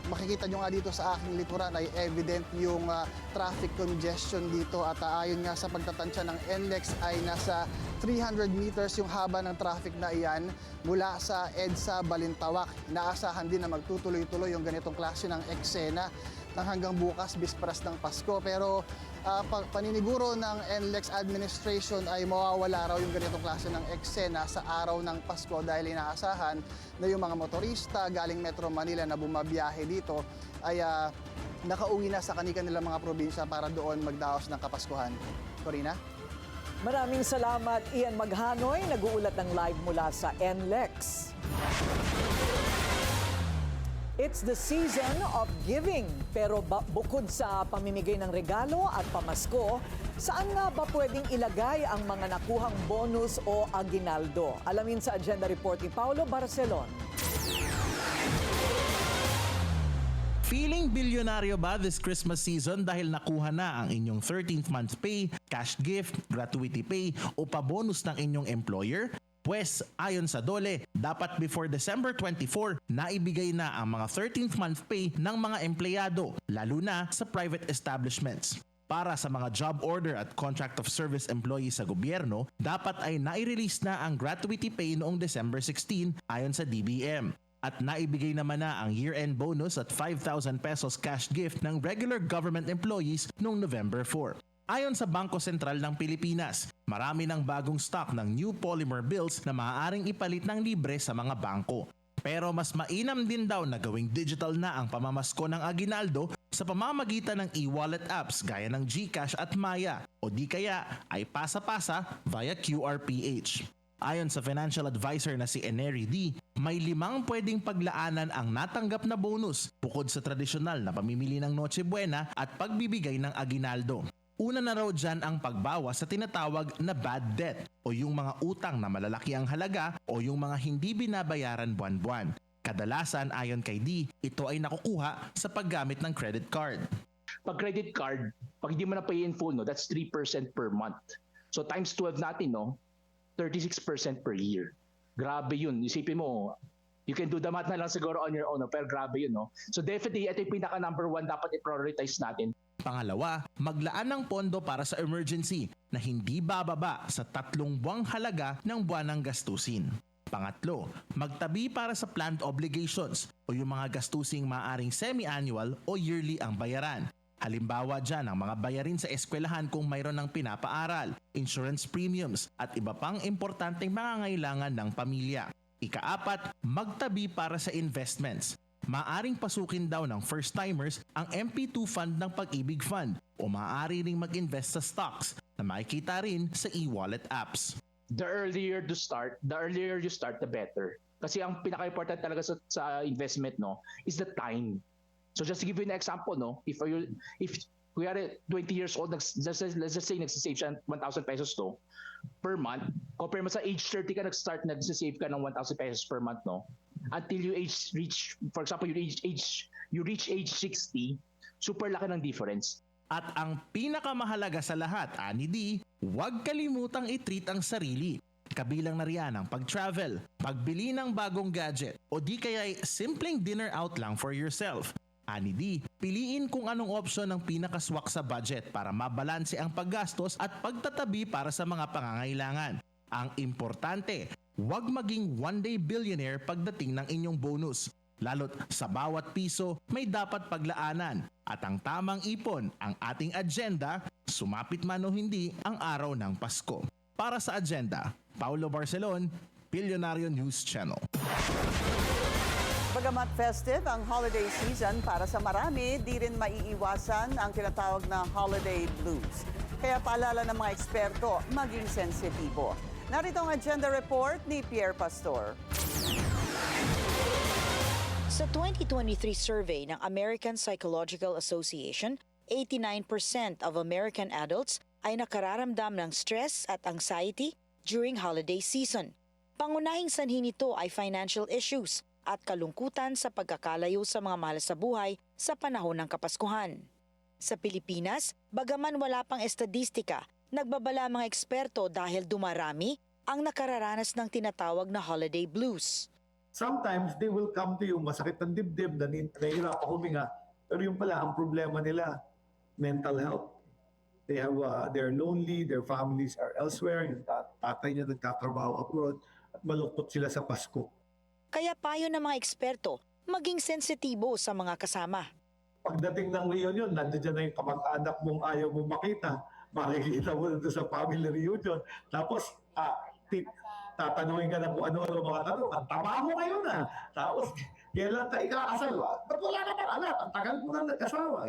makikita nyo nga dito sa aking likuran ay evident yung traffic congestion dito at ayon nga sa pagtatansya ng NLEX ay nasa 300 meters yung haba ng traffic na iyan mula sa EDSA Balintawak. Inaasahan din na magtutuloy-tuloy yung ganitong klase ng eksena ng hanggang bukas, bisperas ng Pasko. Pero paniniguro ng NLEX administration ay mawawala raw yung ganitong klase ng eksena sa araw ng Pasko dahil inaasahan na yung mga motorista galing Metro Manila na bumabiyahe dito ay nakauwi na sa kanilang mga probinsya para doon magdaos ng Kapaskuhan. Corina? Maraming salamat, Ian Maghanoy, nag-uulat ng live mula sa NLEX. It's the season of giving. Pero bukod sa pamimigay ng regalo at pamasko, saan nga ba pwedeng ilagay ang mga nakuhang bonus o aginaldo? Alamin sa agenda report ni Paulo Barcelon. Feeling bilyonaryo ba this Christmas season dahil nakuha na ang inyong 13th month pay, cash gift, gratuity pay o pabonus ng inyong employer? Pwes, ayon sa DOLE, dapat before December 24, naibigay na ang mga 13th month pay ng mga empleyado, lalo na sa private establishments. Para sa mga job order at contract of service employees sa gobyerno, dapat ay nai-release na ang gratuity pay noong December 16 ayon sa DBM. At naibigay naman na ang year-end bonus at 5,000 pesos cash gift ng regular government employees noong November 4. Ayon sa Bangko Sentral ng Pilipinas, marami ng bagong stock ng new polymer bills na maaaring ipalit ng libre sa mga bangko. Pero mas mainam din daw na gawing digital na ang pamamasko ng aginaldo sa pamamagitan ng e-wallet apps gaya ng GCash at Maya o di kaya ay pasa-pasa via QRPH. Ayon sa financial advisor na si Enery D, may 5 pwedeng paglaanan ang natanggap na bonus bukod sa tradisyonal na pamimili ng Noche Buena at pagbibigay ng aginaldo. Una na raw dyan ang pagbawas sa tinatawag na bad debt o yung mga utang na malalaki ang halaga o yung mga hindi binabayaran buwan-buwan. Kadalasan ayon kay D, ito ay nakukuha sa paggamit ng credit card. Pag credit card, pag hindi mo na pay in full, no, that's 3% per month. So times 12 natin, no, 36% per year. Grabe yun. Isipin mo, you can do the math na lang siguro on your own, no? Pero grabe yun. No? So definitely, ito yung pinaka number 1 dapat i-prioritize natin. Pangalawa, maglaan ng pondo para sa emergency na hindi bababa sa 3 buwang halaga ng buwanang gastusin. Pangatlo, magtabi para sa planned obligations o yung mga gastusing maaring semi-annual o yearly ang bayaran. Halimbawa dyan ang mga bayarin sa eskwelahan kung mayroon ng pinapaaral, insurance premiums at iba pang importanteng pangangailangan ng pamilya. Ika-4, magtabi para sa investments. Maaring pasukin daw ng first-timers ang MP2 fund ng Pag-ibig Fund o maaari ring mag-invest sa stocks na makikita rin sa e-wallet apps. The earlier you start, the better. Kasi ang pinaka-important talaga sa investment, no, is the time. So just to give you an example, no, if Kuyari, 20 years old, let's just say nagsisave siya 1,000 pesos to per month. Compare mo sa age 30 ka nagsisave ka ng 1,000 pesos per month, no? Until you reach, for example, you reach age 60, super laki ng difference. At ang pinakamahalaga sa lahat, ani D, huwag kalimutang i-treat ang sarili. Kabilang na riyan ang pag-travel, pagbili ng bagong gadget, o di kaya simpleng dinner out lang for yourself. Ani D, piliin kung anong opsyon ang pinakaswak sa budget para mabalanse ang paggastos at pagtatabi para sa mga pangangailangan. Ang importante, huwag maging one-day billionaire pagdating ng inyong bonus. Lalo't sa bawat piso, may dapat paglaanan. At ang tamang ipon, ang ating agenda, sumapit man o hindi ang araw ng Pasko. Para sa agenda, Paulo Barcelon, Billionario News Channel. Bagamat festive ang holiday season, para sa marami, di rin maiiwasan ang tinatawag na holiday blues. Kaya paalala ng mga eksperto, maging sensitibo. Narito ang agenda report ni Pierre Pastor. Sa 2023 survey ng American Psychological Association, 89% of American adults ay nakararamdam ng stress at anxiety during holiday season. Pangunahing sanhi nito ay financial issues at kalungkutan sa pagkakalayo sa mga mahal sa buhay sa panahon ng Kapaskuhan. Sa Pilipinas, bagaman wala pang estadistika, nagbabala mga eksperto dahil dumarami ang nakararanas ng tinatawag na holiday blues. Sometimes they will come to you, masakit ng dibdib, nahihirap ako huminga. Pero yung pala, ang problema nila, mental health. They're lonely, their families are elsewhere, yung tatay niya nagtatrabaho abroad, at malungkot sila sa Pasko. Kaya payo ng mga eksperto, maging sensitibo sa mga kasama. Pagdating ng reunion, nandiyan na yung kamag-anak mong ayaw mong makita. Makikita mo na sa family reunion. Tapos, tatanungin ka na kung ano-ano mga tanong. Ang tama mo ngayon na. Tapos, kailan tayo ikakasal? Ba't wala ka ng anak? Ang tagal mo na nagkasawa.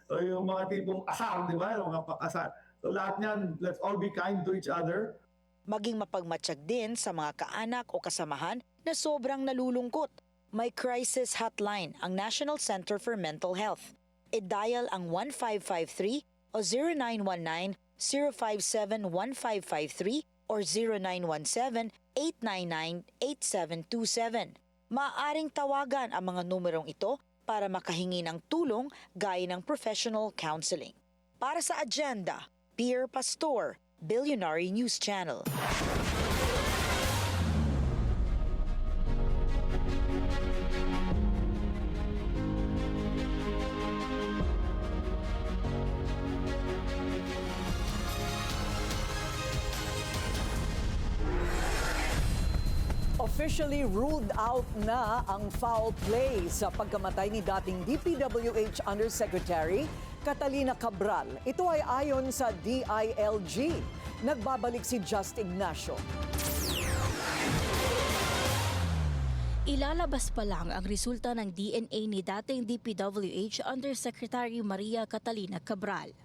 So, yung mga tipong asar, di ba? Yung mga pakasar. So, lahat niyan, let's all be kind to each other. Maging mapagmatsyag din sa mga kaanak o kasamahan na sobrang nalulungkot. May crisis hotline ang National Center for Mental Health. I-dial ang 1553 o 0919-057-1553 or 0917-899-8727. Maaaring tawagan ang mga numerong ito para makahingi ng tulong gaya ng professional counseling. Para sa agenda, Pierre Pastor, Billionaire News Channel. Officially ruled out na ang foul play sa pagkamatay ni dating DPWH Undersecretary Catalina Cabral. Ito ay ayon sa DILG. Nagbabalik si Just Ignacio. Ilalabas pa lang ang resulta ng DNA ni dating DPWH Undersecretary Maria Catalina Cabral.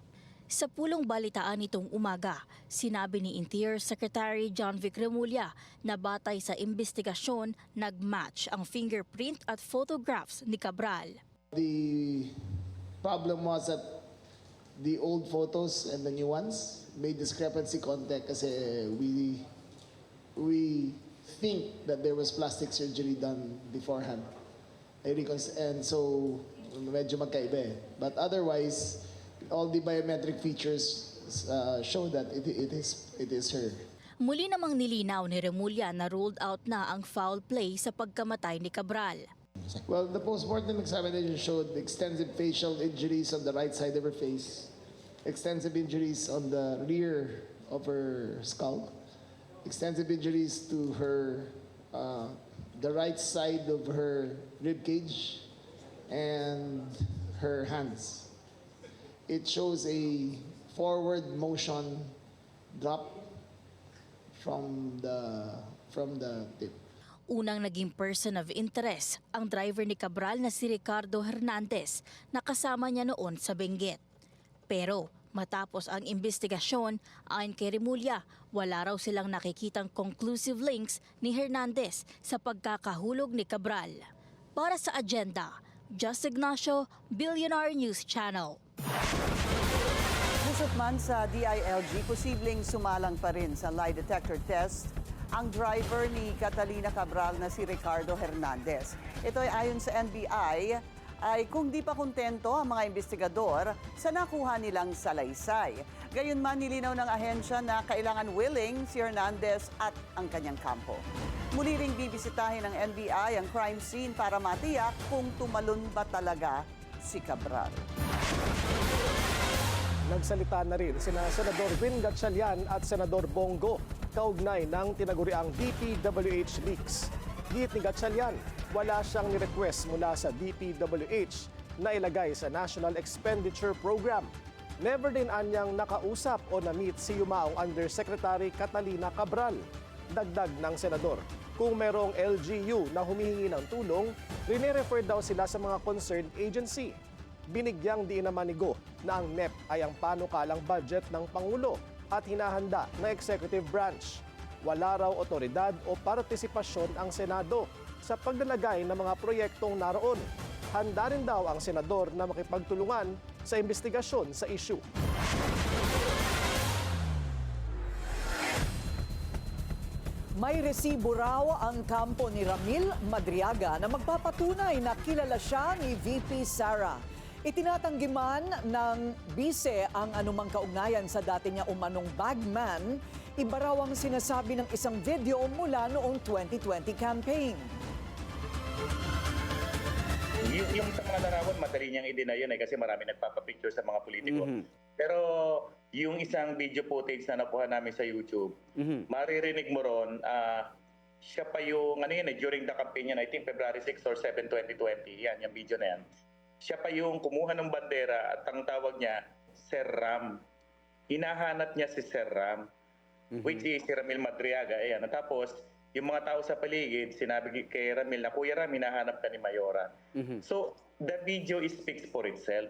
Sa pulong balitaan nitong umaga, sinabi ni Interior Secretary John Vic Remulla na batay sa investigasyon, nag-match ang fingerprint at photographs ni Cabral. The problem was that the old photos and the new ones may discrepancy contact kasi we think that there was plastic surgery done beforehand. And so medyo magkaiba eh. But otherwise, all the biometric features show that it is her. Muli namang nilinaw ni Remulla na ruled out na ang foul play sa pagkamatay ni Cabral. Well, the postmortem examination showed extensive facial injuries on the right side of her face, extensive injuries on the rear of her skull, extensive injuries to her the right side of her rib cage and her hands. It shows a forward motion drop from the tip. Unang naging person of interest ang driver ni Cabral na si Ricardo Hernandez na kasama niya noon sa Benguet. Pero matapos ang investigasyon, ayon kay Remulla, wala raw silang nakikitang conclusive links ni Hernandez sa pagkakahulog ni Cabral. Para sa agenda, Just Ignacio, Billionaire News Channel. Lusot man sa DILG, posibleng sumalang pa rin sa lie detector test ang driver ni Catalina Cabral na si Ricardo Hernandez. Ito ay ayon sa NBI, ay kung di pa kontento ang mga investigador sa nakuha nilang salaysay. Gayunman nilinaw ng ahensya na kailangan willing si Hernandez at ang kanyang kampo. Muli ring bibisitahin ng NBI ang crime scene para matiyak kung tumalon ba talaga si Cabral. Nagsalita na rin sina Senador Vin Gatchalian at Senador Bongo kaugnay ng tinaguriang DPWH leaks. Git ni Gatchalian, wala siyang ni-request mula sa DPWH na ilagay sa National Expenditure Program. Never din anyang nakausap o na-meet si yumaong Undersecretary Catalina Cabral. Dagdag ng senador, kung merong LGU na humihingi ng tulong, rine-refer daw sila sa mga concerned agency. Binigyang diin naman ni Go na ang NEP ay ang panukalang budget ng Pangulo at hinahanda ng executive branch. Wala raw otoridad o partisipasyon ang Senado sa paglalagay ng mga proyektong naroon. Handa rin daw ang senador na makipagtulungan sa investigasyon sa issue. May resibo raw ang kampo ni Ramil Madriaga na magpapatunay na kilala siya ni VP Sara. Itinatanggi man ng bise ang anumang kaugnayan sa dati niya umanong bagman, iba raw ang sinasabi ng isang video mula noong 2020 campaign. Yung sa mga larawan, madali niyang i-deny yun kasi marami nagpapapicture sa mga politiko. Pero yung isang video footage na nakuha namin sa YouTube, maririnig mo ron, siya pa yung, during the campaign yan, I think February 6 or 7, 2020, yan, yung video na yan. Siya pa yung kumuha ng bandera at ang tawag niya, Sir Ram. Hinahanap niya si Sir Ram, which is si Ramil Madriaga. Ayan. At tapos, yung mga tao sa paligid, sinabi kay Ramil na, Kuya Ram, hinahanap ka ni Mayora. So, the video speaks for itself.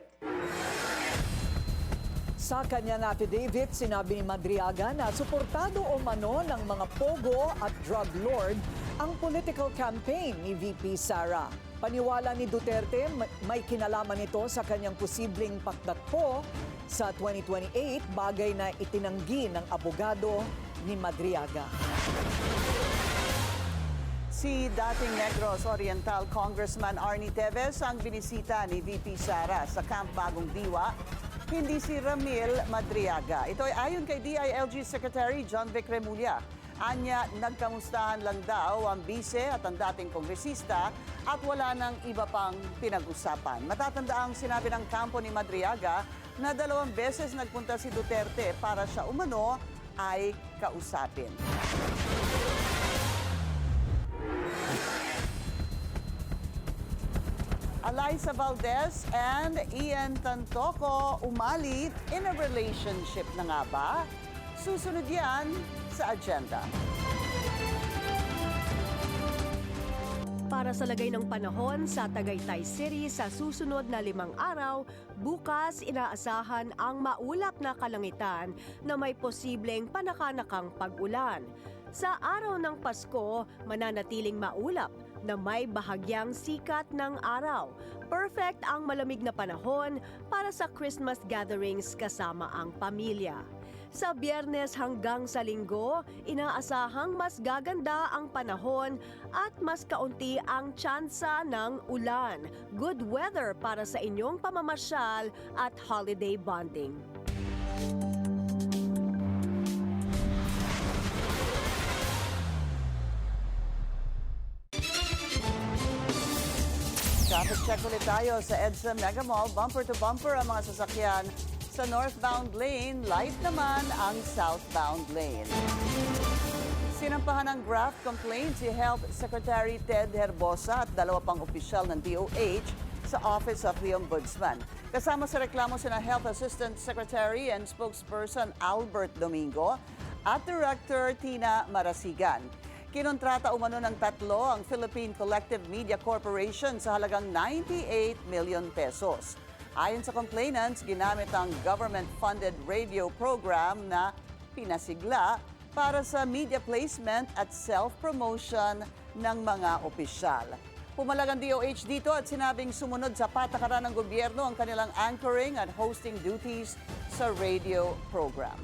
Sa kanyang affidavit, sinabi ni Madriaga na suportado o mano ng mga pogo at drug lord ang political campaign ni VP Sara. Paniwala ni Duterte, may kinalaman ito sa kanyang posibleng pakdakpo sa 2028, bagay na itinanggi ng abogado ni Madriaga. Si dating Negros Oriental Congressman Arnie Teves ang binisita ni VP Sara sa Camp Bagong Diwa, hindi si Ramil Madriaga. Ito ay ayon kay DILG Secretary John Vic Remulla. Anya, nagkamustahan lang daw ang bise at ang dating kongresista at wala nang iba pang pinag-usapan. Matatanda ang sinabi ng kampo ni Madriaga na 2 beses nagpunta si Duterte para siya umano ay kausapin. Eliza Valdez and Ian Tantoco umalit in a relationship na nga ba? Susunod yan sa agenda. Para sa lagay ng panahon sa Tagaytay City sa susunod na 5 araw, bukas inaasahan ang maulap na kalangitan na may posibleng panakanakang pag-ulan. Sa araw ng Pasko, mananatiling maulap na may bahagyang sikat ng araw. Perfect ang malamig na panahon para sa Christmas gatherings kasama ang pamilya. Sa Biyernes hanggang sa Linggo, inaasahang mas gaganda ang panahon at mas kaunti ang tsansa ng ulan. Good weather para sa inyong pamamasyal at holiday bonding. Traffic check ulit tayo sa EDSA Mega Mall. Bumper to bumper ang mga sasakyan sa northbound lane, light naman ang southbound lane. Sinampahan ng graft complaint si Health Secretary Ted Herbosa at 2 pang opisyal ng DOH sa Office of the Ombudsman. Kasama sa reklamo sina Health Assistant Secretary and Spokesperson Albert Domingo at Director Tina Marasigan. Kinontrata umano ng 3 ang Philippine Collective Media Corporation sa halagang 98 million pesos. Ayon sa complainants, ginamit ang government-funded radio program na pinasigla para sa media placement at self-promotion ng mga opisyal. Pumalag ang DOH dito at sinabing sumunod sa patakaran ng gobyerno ang kanilang anchoring at hosting duties sa radio program.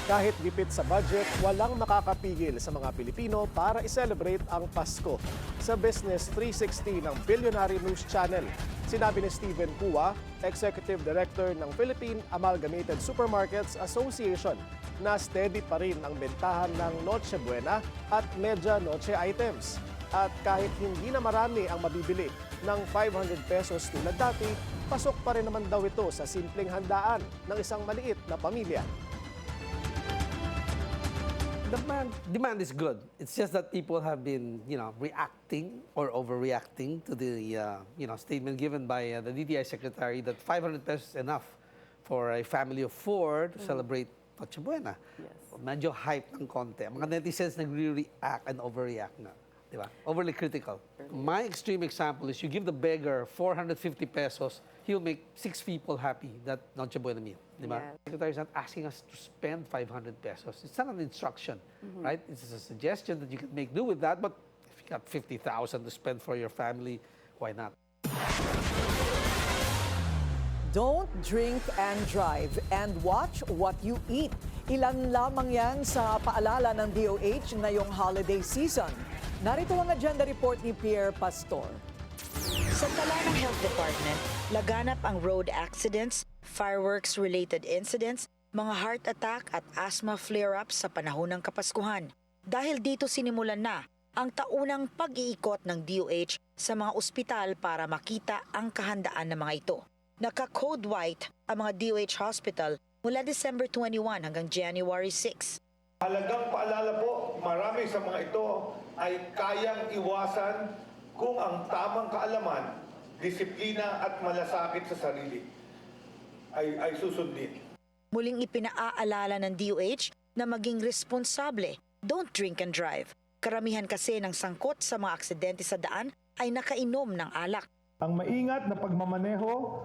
Kahit gipit sa budget, walang makakapigil sa mga Pilipino para i-celebrate ang Pasko. Sa Business 360 ng Billionaire News Channel, sinabi ni Steven Cua, Executive Director ng Philippine Amalgamated Supermarkets Association, na steady pa rin ang bentahan ng Noche Buena at Media Noche items. At kahit hindi na marami ang mabibili ng 500 pesos tulad dati, pasok pa rin naman daw ito sa simpleng handaan ng isang maliit na pamilya. Demand is good. It's just that people have been, reacting or overreacting to the, statement given by the DTI Secretary that 500 pesos is enough for a family of 4 to celebrate Noche Buena. Yes. Medyo hype ng konti. Mga netizens nagre-react and overreact na. Diba? Overly critical. My extreme example is you give the beggar 450 pesos, he'll make 6 people happy that Noche Buena meal. Diba? Yes. The Secretary is not asking us to spend 500 pesos. It's not an instruction, right? It's a suggestion that you can make do with that, but if you got 50,000 to spend for your family, why not? Don't drink and drive and watch what you eat. Ilan lamang yan sa paalala ng DOH ngayong holiday season. Narito ang agenda report ni Pierre Pastor. Sa tala ng Health Department, laganap ang road accidents, fireworks-related incidents, mga heart attack at asthma flare-ups sa panahon ng Kapaskuhan. Dahil dito sinimulan na ang taunang pag-iikot ng DOH sa mga ospital para makita ang kahandaan ng mga ito. Naka-code white ang mga DOH hospital mula December 21 hanggang January 6. Halagang paalala po, marami sa mga ito ay kayang iwasan kung ang tamang kaalaman, disiplina at malasakit sa sarili ay susundin. Muling ipinaaalala ng DOH na maging responsable, don't drink and drive. Karamihan kasi ng sangkot sa mga aksidente sa daan ay nakainom ng alak. Ang maingat na pagmamaneho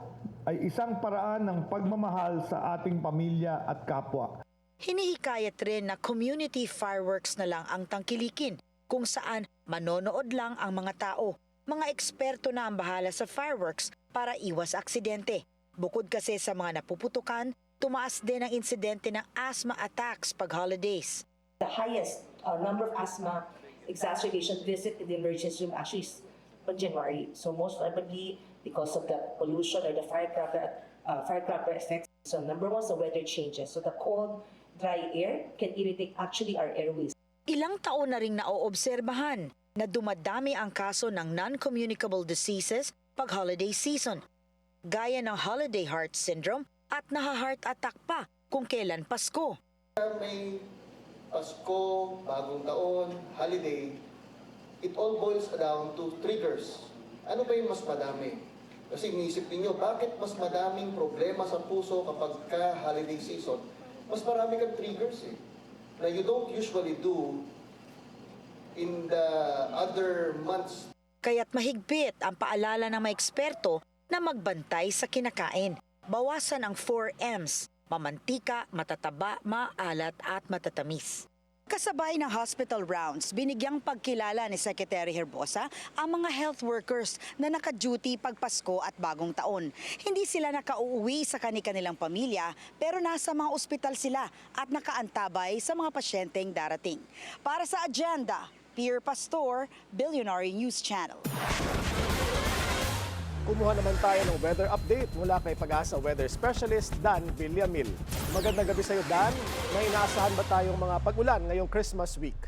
ay isang paraan ng pagmamahal sa ating pamilya at kapwa. Hinihikayat rin na community fireworks na lang ang tangkilikin kung saan manonood lang ang mga tao. Mga eksperto na ang bahala sa fireworks para iwas aksidente. Bukod kasi sa mga napuputukan, tumaas din ang insidente ng asthma attacks pag holidays. The highest number of asthma exacerbation visit in the emergency room actually is on January. So most probably because of the pollution or the firecracker effects. So number one, the weather changes. So the cold, dry air can irritate actually our airways. Ilang taon na ring naoobserbahan na dumadami ang kaso ng non-communicable diseases pag holiday season, gaya ng holiday heart syndrome at naha-heart attack pa kung kailan Pasko. May Pasko, bagong taon, holiday, it all boils down to triggers. Ano ba yung mas madami? Kasi iniisip ninyo, bakit mas madaming problema sa puso kapag ka-holiday season? Mas marami kang triggers na you don't usually do in the other months. Kaya't mahigpit ang paalala ng mga eksperto na magbantay sa kinakain. Bawasan ang 4 M's, mamantika, matataba, maalat at matatamis. Kasabay ng hospital rounds, binigyang pagkilala ni Secretary Herbosa ang mga health workers na naka-duty pag Pasko at Bagong Taon. Hindi sila nakauuwi sa kanilang pamilya pero nasa mga ospital sila at nakaantabay sa mga pasyenteng darating. Para sa agenda, Pierre Pastor, Billionaire News Channel. Kumuha naman tayo ng weather update mula kay Pag-asa Weather Specialist Dan Villamil. Magandang gabi sa iyo, Dan. May inaasahan ba tayong mga pag-ulan ngayong Christmas week?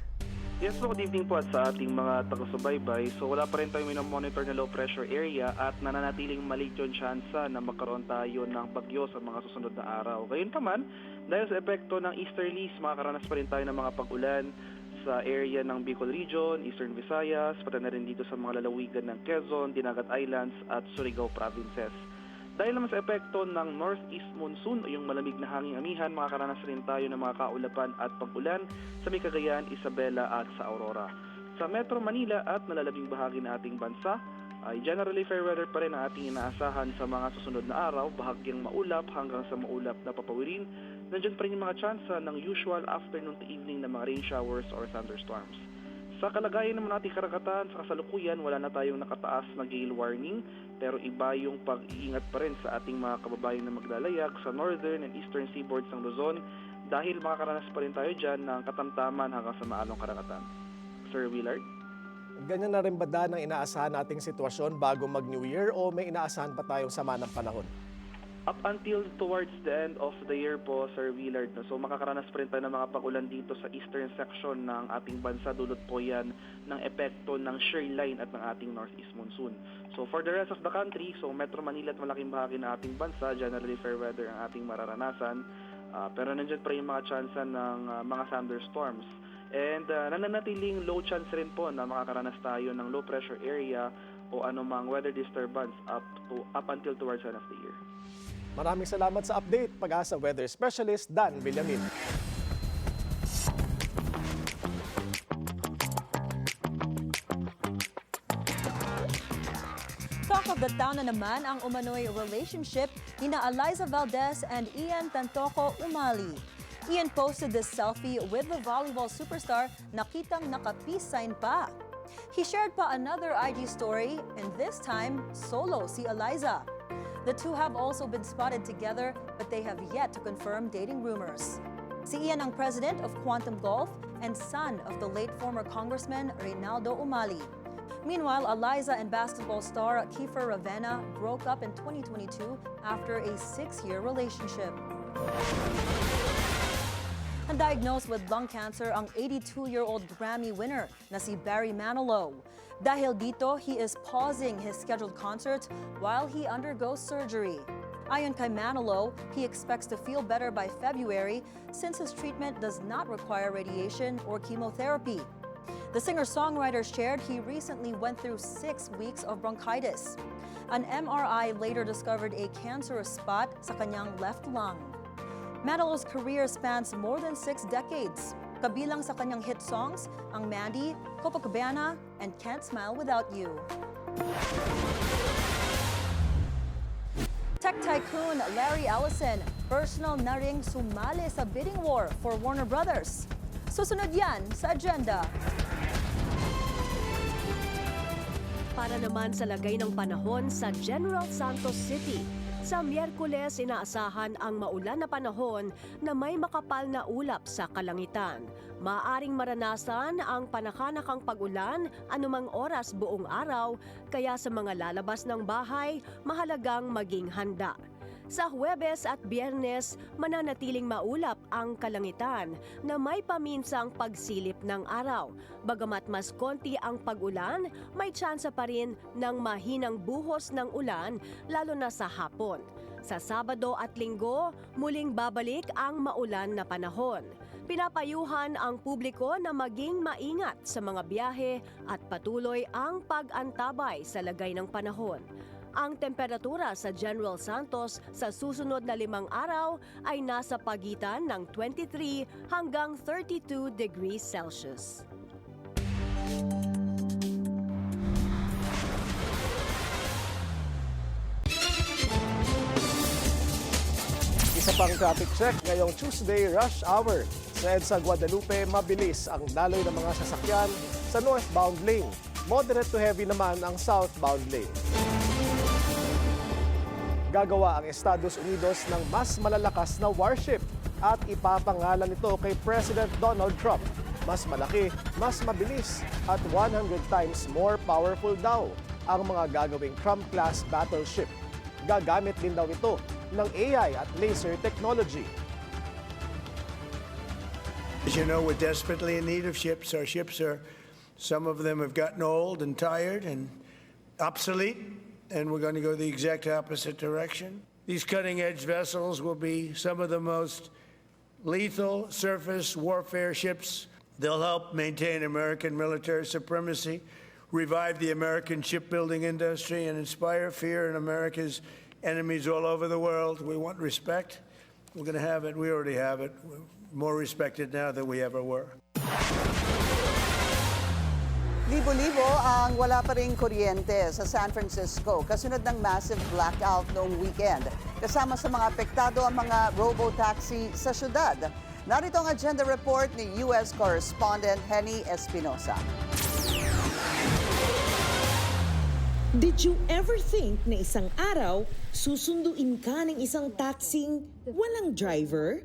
Yes po, good evening po at sa ating mga taga-subaybay. So wala pa rin tayong minomonitor na low pressure area at nananatiling maliit yung tsansa na magkaroon tayo ng bagyo sa mga susunod na araw. Gayun pa man, dahil sa epekto ng easterlies, makakaranas pa rin tayo ng mga pag-ulan sa area ng Bicol Region, Eastern Visayas, pati na rin dito sa mga lalawigan ng Quezon, Dinagat Islands at Surigao Provinces. Dahil naman sa epekto ng northeast monsoon o yung malamig na hanging amihan, makakaranas rin tayo ng mga kaulapan at pag-ulan sa may Cagayan, Isabela at sa Aurora. Sa Metro Manila at nalalabing bahagi ng ating bansa, ay generally fair weather pa rin ang ating inaasahan sa mga susunod na araw, bahagyang maulap hanggang sa maulap na papawirin. Nandiyan pa rin yung mga tsansa ng usual afternoon to evening na mga rain showers or thunderstorms. Sa kalagayan naman nating karagatan, sa kasalukuyan, wala na tayong nakataas na gale warning, pero iba yung pag-iingat pa rin sa ating mga kababayan na maglalayag sa northern and eastern seaboards ng Luzon dahil makakaranas pa rin tayo dyan ng katamtaman hanggang sa maalong karagatan. Sir Willard? Ganyan na rin ba ang inaasahan nating sitwasyon bago mag-New Year o may inaasahan pa tayong sama ng panahon? Up until towards the end of the year po, Sir Willard. So makakaranas pa rin tayo ng mga pag-ulan dito sa eastern section ng ating bansa. Dulot po yan ng epekto ng shear line at ng ating northeast monsoon. So for the rest of the country, so Metro Manila at malaking bahagi ng ating bansa, generally fair weather ang ating mararanasan. Pero nandiyan pa rin yung mga tsansa ng mga thunderstorms. And nananatiling low chance rin po na makakaranas tayo ng low pressure area o anumang weather disturbance up until towards the end of the year. Maraming salamat sa update, Pag-asa Weather Specialist Dan Villamin. Talk of the town na naman ang umano'y relationship ni Eliza Valdez and Ian Tantoco Umali. Ian posted this selfie with the volleyball superstar na kitang naka-peace sign pa. He shared pa another IG story, and this time, solo si Eliza. The two have also been spotted together, but they have yet to confirm dating rumors. Si Ian ang president of Quantum Golf and son of the late former Congressman Reynaldo Umali. Meanwhile, Eliza and basketball star Kiefer Ravena broke up in 2022 after a 6-year relationship. Diagnosed with lung cancer ang 82-year-old Grammy winner na si Barry Manilow. Dahil dito, he is pausing his scheduled concerts while he undergoes surgery. Ayon kay Manilow, he expects to feel better by February since his treatment does not require radiation or chemotherapy. The singer-songwriter shared he recently went through 6 weeks of bronchitis. An MRI later discovered a cancerous spot sa kanyang left lung. Manilow's career spans more than 6 decades. Kabilang sa kanyang hit songs ang Mandy, Copacabana, and Can't Smile Without You. Tech tycoon Larry Ellison, personal na ring sumali sa bidding war for Warner Brothers. Susunod yan sa agenda. Para naman sa lagay ng panahon sa General Santos City, sa Miyerkules, inaasahan ang maulan na panahon na may makapal na ulap sa kalangitan. Maaring maranasan ang panakanakang pag-ulan anumang oras buong araw, kaya sa mga lalabas ng bahay, mahalagang maging handa. Sa Huwebes at Biyernes, mananatiling maulap ang kalangitan na may paminsang pagsilip ng araw. Bagamat mas konti ang pag-ulan, may tsansa pa rin ng mahinang buhos ng ulan, lalo na sa hapon. Sa Sabado at Linggo, muling babalik ang maulan na panahon. Pinapayuhan ang publiko na maging maingat sa mga biyahe at patuloy ang pag-antabay sa lagay ng panahon. Ang temperatura sa General Santos sa susunod na 5 araw ay nasa pagitan ng 23 hanggang 32 degrees Celsius. Isa pang traffic check ngayong Tuesday rush hour. Sa EDSA Guadalupe, mabilis ang daloy ng mga sasakyan sa northbound lane. Moderate to heavy naman ang southbound lane. Gagawa ang Estados Unidos ng mas malalakas na warship at ipapangalan ito kay President Donald Trump. Mas malaki, mas mabilis at 100 times more powerful daw ang mga gagawing Trump-class battleship. Gagamit din daw ito ng AI at laser technology. As you know, we're desperately in need of ships. Our ships some of them have gotten old and tired and obsolete. And we're going to go the exact opposite direction. These cutting-edge vessels will be some of the most lethal surface warfare ships. They'll help maintain American military supremacy, revive the American shipbuilding industry, and inspire fear in America's enemies all over the world. We want respect. We're going to have it. We already have it. We're more respected now than we ever were. Libo-libo ang wala pa ring kuryente sa San Francisco kasunod ng massive blackout noong weekend. Kasama sa mga apektado ang mga robo-taxi sa syudad. Narito ang agenda report ni U.S. correspondent Henny Espinosa. Did you ever think na isang araw, susunduin ka ng isang taxing walang driver?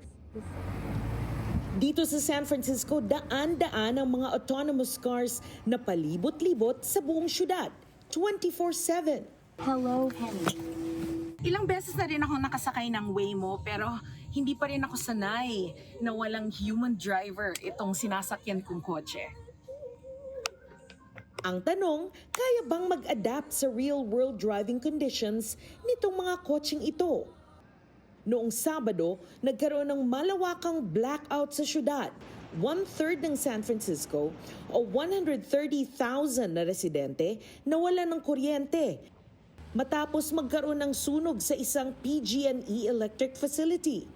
Dito sa San Francisco, daan-daan ang mga autonomous cars na palibot-libot sa buong syudad, 24/7. Hello, Henny. Ilang beses na rin ako nakasakay ng Waymo pero hindi pa rin ako sanay na walang human driver itong sinasakyan kong kotse. Ang tanong, kaya bang mag-adapt sa real-world driving conditions nitong mga kotseng ito? Noong Sabado, nagkaroon ng malawakang blackout sa syudad. 1/3 ng San Francisco o 130,000 na residente nawala ng kuryente matapos magkaroon ng sunog sa isang PG&E electric facility.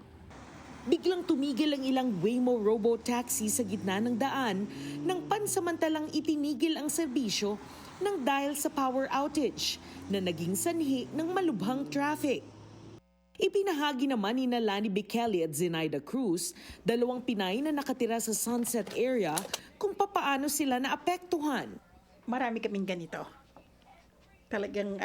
Biglang tumigil ang ilang Waymo robo-taxi sa gitna ng daan nang pansamantalang itinigil ang serbisyo ng dahil sa power outage na naging sanhi ng malubhang traffic. Ipinahagi naman ni Lani Bichelli at Zenaida Cruz, dalawang Pinay na nakatira sa Sunset area, kung papaano sila naapektuhan. Marami kaming ganito. Talagang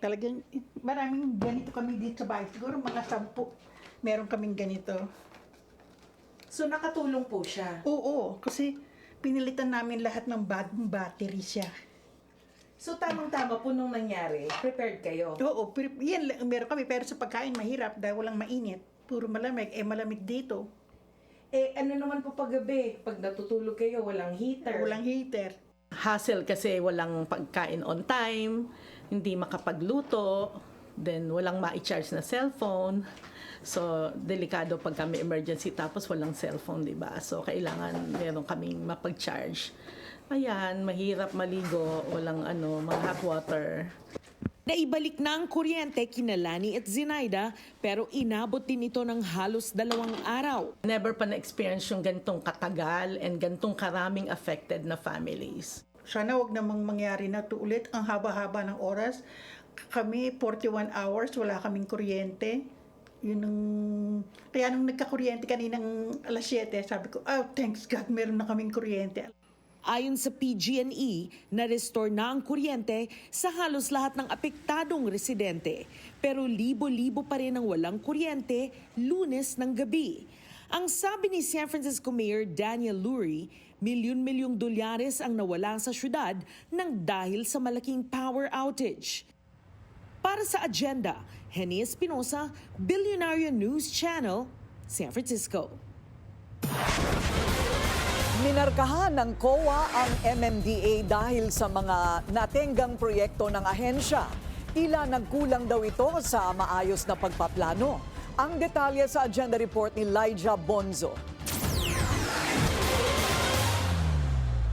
talagang maraming ganito kami dito sa bahay. Siguro mga 10. Meron kaming ganito. So nakatulong po siya? Oo, kasi pinilitan namin lahat ng bagong battery siya. So tamang-tama po nung nangyari, prepared kayo? Oo, yan meron kami, pero sa pagkain mahirap dahil walang mainit. Puro malamig, malamig dito. Ano naman po paggabi? Pag natutulog kayo, walang heater? Walang heater. Hassle kasi walang pagkain on time, hindi makapagluto, then walang ma-charge na cellphone. So, delikado pag kami emergency tapos walang cellphone, di ba? So, kailangan meron kaming mapag-charge. Ayan, mahirap maligo, walang mga hot water. Naibalik na ang kuryente kina Lani at Zenaida pero inabot din ito ng halos 2 araw. Never pa na-experience yung gantong katagal and gantong karaming affected na families. Sana wag namang mangyari na to ulit. Ang haba-haba ng oras. Kami, 41 hours, wala kaming kuryente. Kaya nung nagka-kuryente kaninang alas 7, sabi ko, oh, thanks God, meron na kaming kuryente. Ayon sa PG&E, na-restore na ang kuryente sa halos lahat ng apektadong residente. Pero libo-libo pa rin ang walang kuryente Lunes ng gabi. Ang sabi ni San Francisco Mayor Daniel Lurie, milyon-milyong dolyares ang nawala sa syudad nang dahil sa malaking power outage. Para sa agenda, Henny Espinosa, Billionaire News Channel, San Francisco. Minarkahan ng COA ang MMDA dahil sa mga natenggang proyekto ng ahensya. Tila nagkulang daw ito sa maayos na pagpaplano. Ang detalye sa agenda report ni Lyja Bonzo.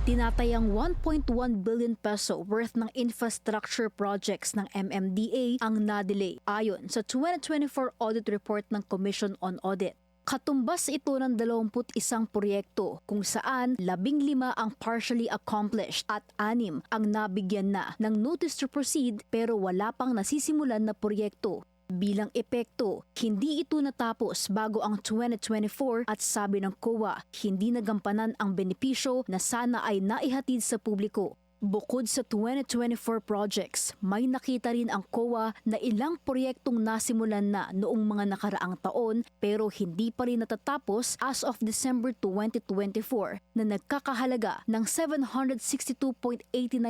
Tinatayang 1.1 billion peso worth ng infrastructure projects ng MMDA ang na-delay ayon sa 2024 audit report ng Commission on Audit. Katumbas ito ng 21 proyekto kung saan 15 ang partially accomplished at 6 ang nabigyan na ng notice to proceed pero wala pang nasisimulan na proyekto. Bilang epekto, hindi ito natapos bago ang 2024 at sabi ng COA, hindi nagampanan ang benepisyo na sana ay naihatid sa publiko. Bukod sa 2024 projects, may nakita rin ang COA na ilang proyektong nasimulan na noong mga nakaraang taon pero hindi pa rin natatapos as of December 2024 na nagkakahalaga ng 762.89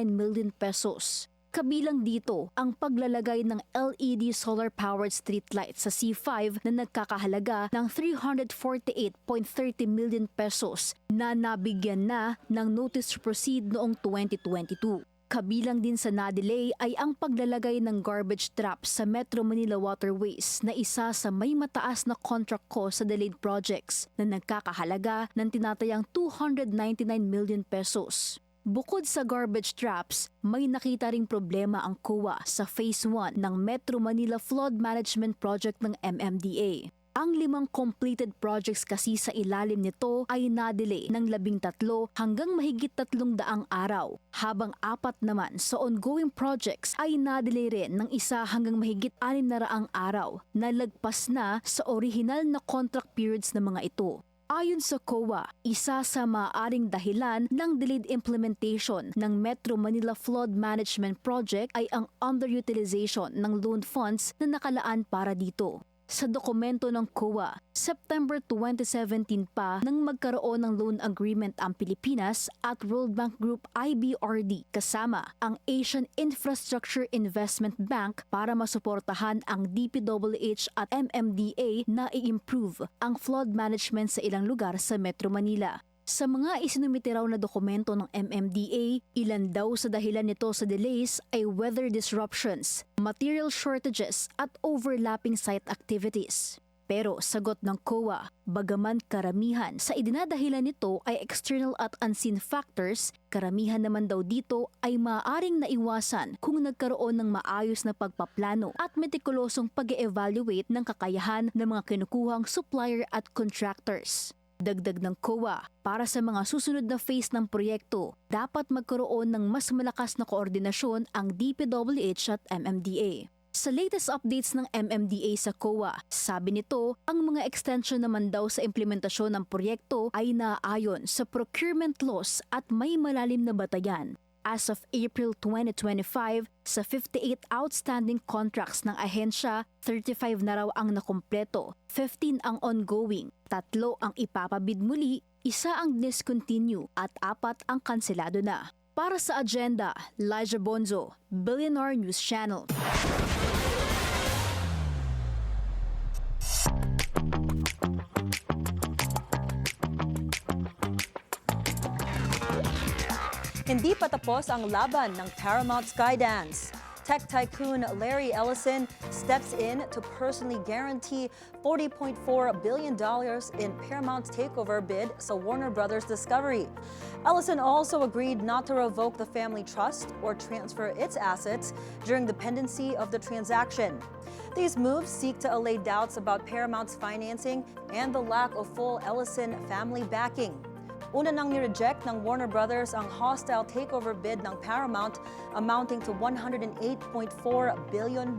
million pesos. Kabilang dito ang paglalagay ng LED solar-powered streetlights sa C5 na nagkakahalaga ng 348.30 million pesos na nabigyan na ng notice to proceed noong 2022. Kabilang din sa na-delay ay ang paglalagay ng garbage traps sa Metro Manila Waterways na isa sa may mataas na contract cost sa delayed projects na nagkakahalaga ng tinatayang 299 million pesos. Bukod sa garbage traps, may nakita ring problema ang COA sa Phase 1 ng Metro Manila Flood Management Project ng MMDA. Ang 5 completed projects kasi sa ilalim nito ay na-delay ng 13 hanggang mahigit 300 araw, habang 4 naman sa ongoing projects ay na-delay rin ng 1 hanggang mahigit 600 araw na lagpas na sa original na contract periods ng mga ito. Ayon sa COA, isa sa maaaring dahilan ng delayed implementation ng Metro Manila Flood Management Project ay ang underutilization ng loan funds na nakalaan para dito. Sa dokumento ng COA, September 2017 pa nang magkaroon ng loan agreement ang Pilipinas at World Bank Group IBRD kasama ang Asian Infrastructure Investment Bank para masuportahan ang DPWH at MMDA na i-improve ang flood management sa ilang lugar sa Metro Manila. Sa mga isinumite raw na dokumento ng MMDA, ilan daw sa dahilan nito sa delays ay weather disruptions, material shortages at overlapping site activities. Pero sagot ng COA, bagaman karamihan sa idinadahilan nito ay external at unseen factors, karamihan naman daw dito ay maaaring naiwasan kung nagkaroon ng maayos na pagpaplano at metikulosong pag-evaluate ng kakayahan ng mga kinukuhang supplier at contractors. Dagdag ng COA, para sa mga susunod na phase ng proyekto, dapat magkaroon ng mas malakas na koordinasyon ang DPWH at MMDA. Sa latest updates ng MMDA sa COA, sabi nito, ang mga extension naman daw sa implementasyon ng proyekto ay naaayon sa procurement laws at may malalim na batayan. As of April 2025, sa 58 outstanding contracts ng ahensya, 35 na raw ang nakumpleto, 15 ang ongoing, 3 ang ipapabid muli, 1 ang discontinue at 4 ang kanselado na. Para sa agenda, Elijah Bonzo, Billionaire News Channel. Hindi pa tapos ang laban ng Paramount Skydance. Tech tycoon Larry Ellison steps in to personally guarantee $40.4 billion in Paramount's takeover bid sa Warner Brothers Discovery. Ellison also agreed not to revoke the family trust or transfer its assets during the pendency of the transaction. These moves seek to allay doubts about Paramount's financing and the lack of full Ellison family backing. Una nang ni-reject ng Warner Brothers ang hostile takeover bid ng Paramount amounting to $108.4 billion.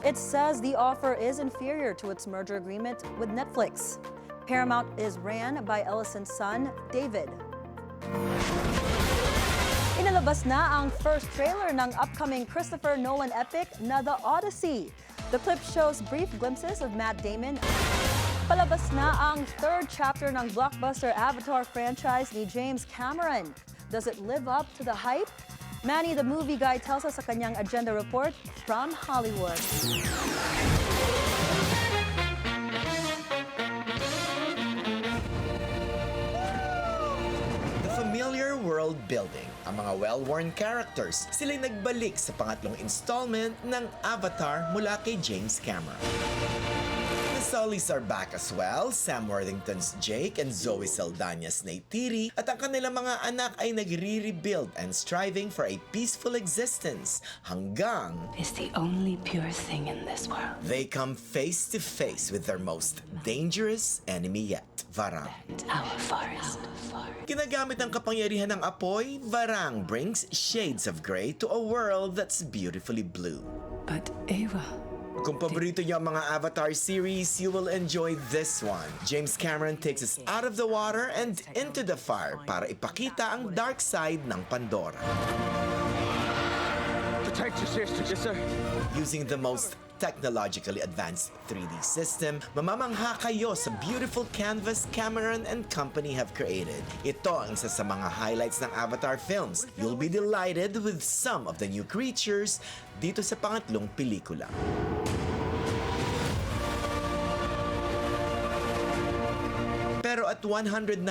It says the offer is inferior to its merger agreement with Netflix. Paramount is ran by Ellison's son, David. Inalabas na ang first trailer ng upcoming Christopher Nolan epic na The Odyssey. The clip shows brief glimpses of Matt Damon. Palabas na ang 3rd chapter ng blockbuster Avatar franchise ni James Cameron. Does it live up to the hype? Manny the Movie Guy tells us sa kanyang agenda report from Hollywood. The familiar world building, ang mga well-worn characters, sila'y nagbalik sa pangatlong installment ng Avatar mula kay James Cameron. The Sullys are back as well, Sam Worthington's Jake and Zoe Saldana's Neytiri, at ang kanilang mga anak ay nagre-rebuild and striving for a peaceful existence hanggang is the only pure thing in this world. They come face to face with their most dangerous enemy yet, Varang. Our forest. Ginagamit ang kapangyarihan ng apoy, Varang brings shades of gray to a world that's beautifully blue. But Ava, kung paborito niyo ang mga Avatar series, you will enjoy this one. James Cameron takes us out of the water and into the fire para ipakita ang dark side ng Pandora. Protect your sister. Yes, sir. Using the most technologically advanced 3D system, mamamangha kayo sa beautiful canvas Cameron and company have created. Ito ang isa sa mga highlights ng Avatar films. You'll be delighted with some of the new creatures dito sa pangatlong pelikula. Pero at 197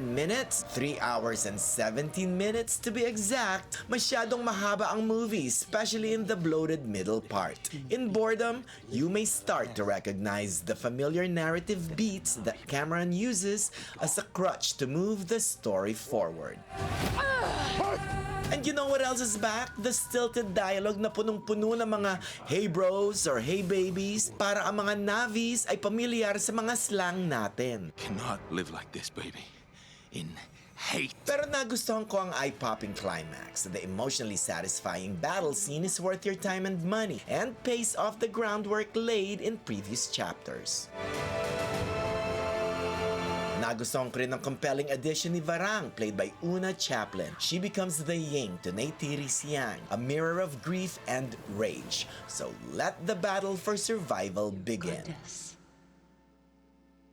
minutes, 3 hours and 17 minutes to be exact, masyadong mahaba ang movie, especially in the bloated middle part. In boredom, you may start to recognize the familiar narrative beats that Cameron uses as a crutch to move the story forward. And you know what else is back? The stilted dialogue na punong-puno ng mga hey bros or hey babies para ang mga Navis ay pamilyar sa mga slang natin. Cannot live like this, baby. In hate. Pero nagustuhan ko ang eye-popping climax. The emotionally satisfying battle scene is worth your time and money and pays off the groundwork laid in previous chapters. Nagustuhan ko rin ang compelling addition ni Varang, played by Una Chaplin. She becomes the yin to Neytiri's yang, a mirror of grief and rage. So let the battle for survival begin. Goddess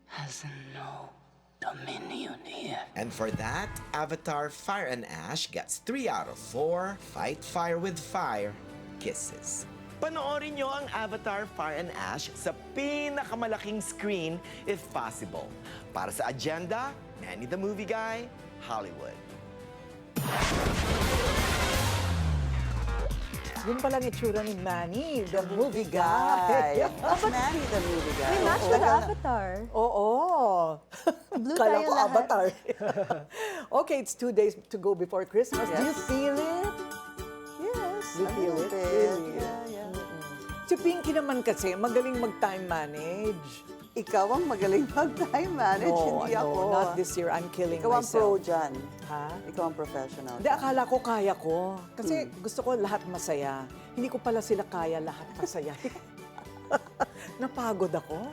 has no dominion here. And for that, Avatar Fire and Ash gets 3 out of 4 Fight Fire with Fire kisses. Panoorin nyo ang Avatar Fire and Ash sa pinakamalaking screen if possible. Para sa Agenda, Manny the Movie Guy, Hollywood. Yun palang itsura ni Manny, the movie guy. Manny, the movie guy. We match with the Avatar. Oo. Blue Kala tayo ko lahat. Avatar. Okay, it's 2 days to go before Christmas. Do you feel it? Yes. You feel it? Really? Si Pinky naman kasi, magaling mag-time manage. Ikaw ang magaling mag-time manage, No, hindi ako. not this year. I'm killing Ikaw ang pro myself. dyan. Ha? Ikaw ang professional. Hindi, akala ko kaya ko. Kasi gusto ko lahat masaya. Hindi ko pala sila kaya lahat masaya. Napagod ako.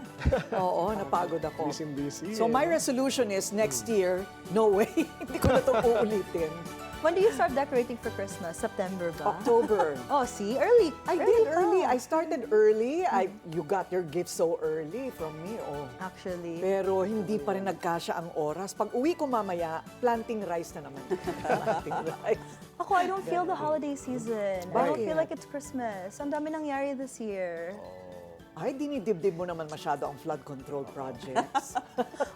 Oo, napagod ako. Busy. So my resolution is next year, no way, hindi ko na ito uulitin. When do you start decorating for Christmas? September ba? October. Oh, see? Early. I did early. I started early. You got your gift so early from me. Oh. Actually. Pero hindi pa rin nagkasya ang oras. Pag uwi ko mamaya, planting rice na naman. Planting rice. Ako, I don't feel the holiday season. I don't Bakit? feel like it's Christmas. Ang dami nangyari this year. Ay, dinidibdib mo naman masyado ang flood control projects.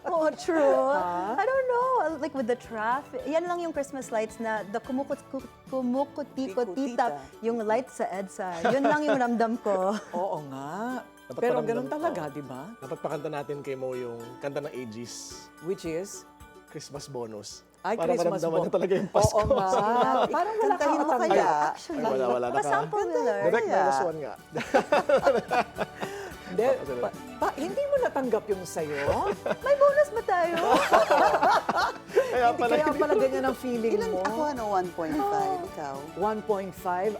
Oh, true. Huh? I don't know. Like with the traffic. Yan lang yung Christmas lights na the kumukuti-kutita. Yung lights sa EDSA. Yun lang yung ramdam ko. Oo nga. Dapat Pero paramdam- ganun talaga, di ba? Dapat pakanta natin kay Mo yung kanta ng Aegis, Which is? Christmas bonus. Ay, Para Christmas maramdaman bonus. niya talaga yung Pasko. Oo nga. Parang wala ka Kantahin mo matanggap. kaya? Actually. Ay, wala na ka. Pasample, Willer. Direct minus 1 nga. Hindi, hindi mo natanggap yung sayo? May bonus ba tayo? Kaya pala, Kaya pala ganyan ang feeling Ilan mo. ako, 1.5. Ikaw? 1.5,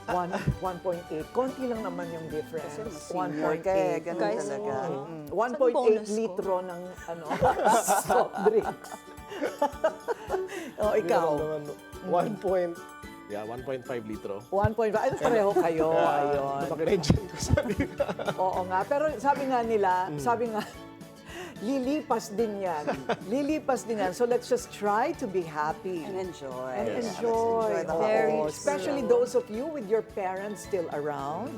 1.8. Konti lang naman yung difference. Senior ka eh, ganun Guys, talaga. 1.8 litro ng soft drinks. O, ikaw? 1.5 litro. 1.5. Ano pareho kayo? Ayun. Napakirendian ko sabi ka. Oo nga. Pero sabi nga nila, lilipas din yan. Lilipas din yan. So let's just try to be happy. And enjoy. And Yes. enjoy. Let's enjoy the Very Oo. true. Especially those of you with your parents still around.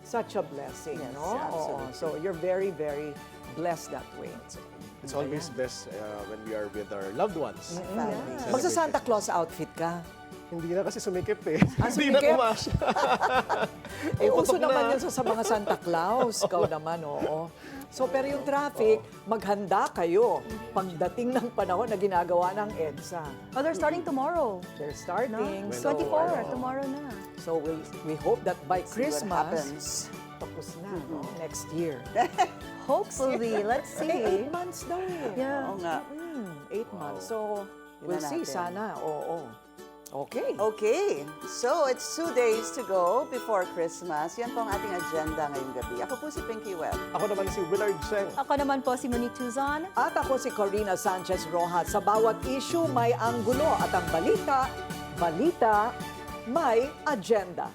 Such a blessing, Yes, no? Oo. absolutely. So you're very, very blessed that way. It's always best when we are with our loved ones. Family. Magsa Santa Claus outfit ka. Hindi na kasi sumikip eh. Ah, Hindi na sumikip? kumasya. Eh, uso putok naman na. yan sa mga Santa Claus. Ikaw naman, oo. So, pero yung traffic, maghanda kayo pagdating ng panahon na ginagawa ng EDSA. Oh, they're starting tomorrow. They're starting. No? So, 24, tomorrow na. So, we hope that by See what Christmas, happens. tapos na, no? Next year. Hopefully, let's see. 8 months daw eh. Yeah. Oo nga. 8 months. So, we'll Tingnan see. natin. Sana. Oo. Okay. Okay, so it's 2 days to go before Christmas. Yan po ang ating agenda ngayong gabi. Ako po si Pinky Webb. Ako naman si Willard Cheng. Ako naman po si Monique Tuzon. At ako si Corina Sanchez Rojas. Sa bawat issue, may anggulo. At ang balita, may agenda.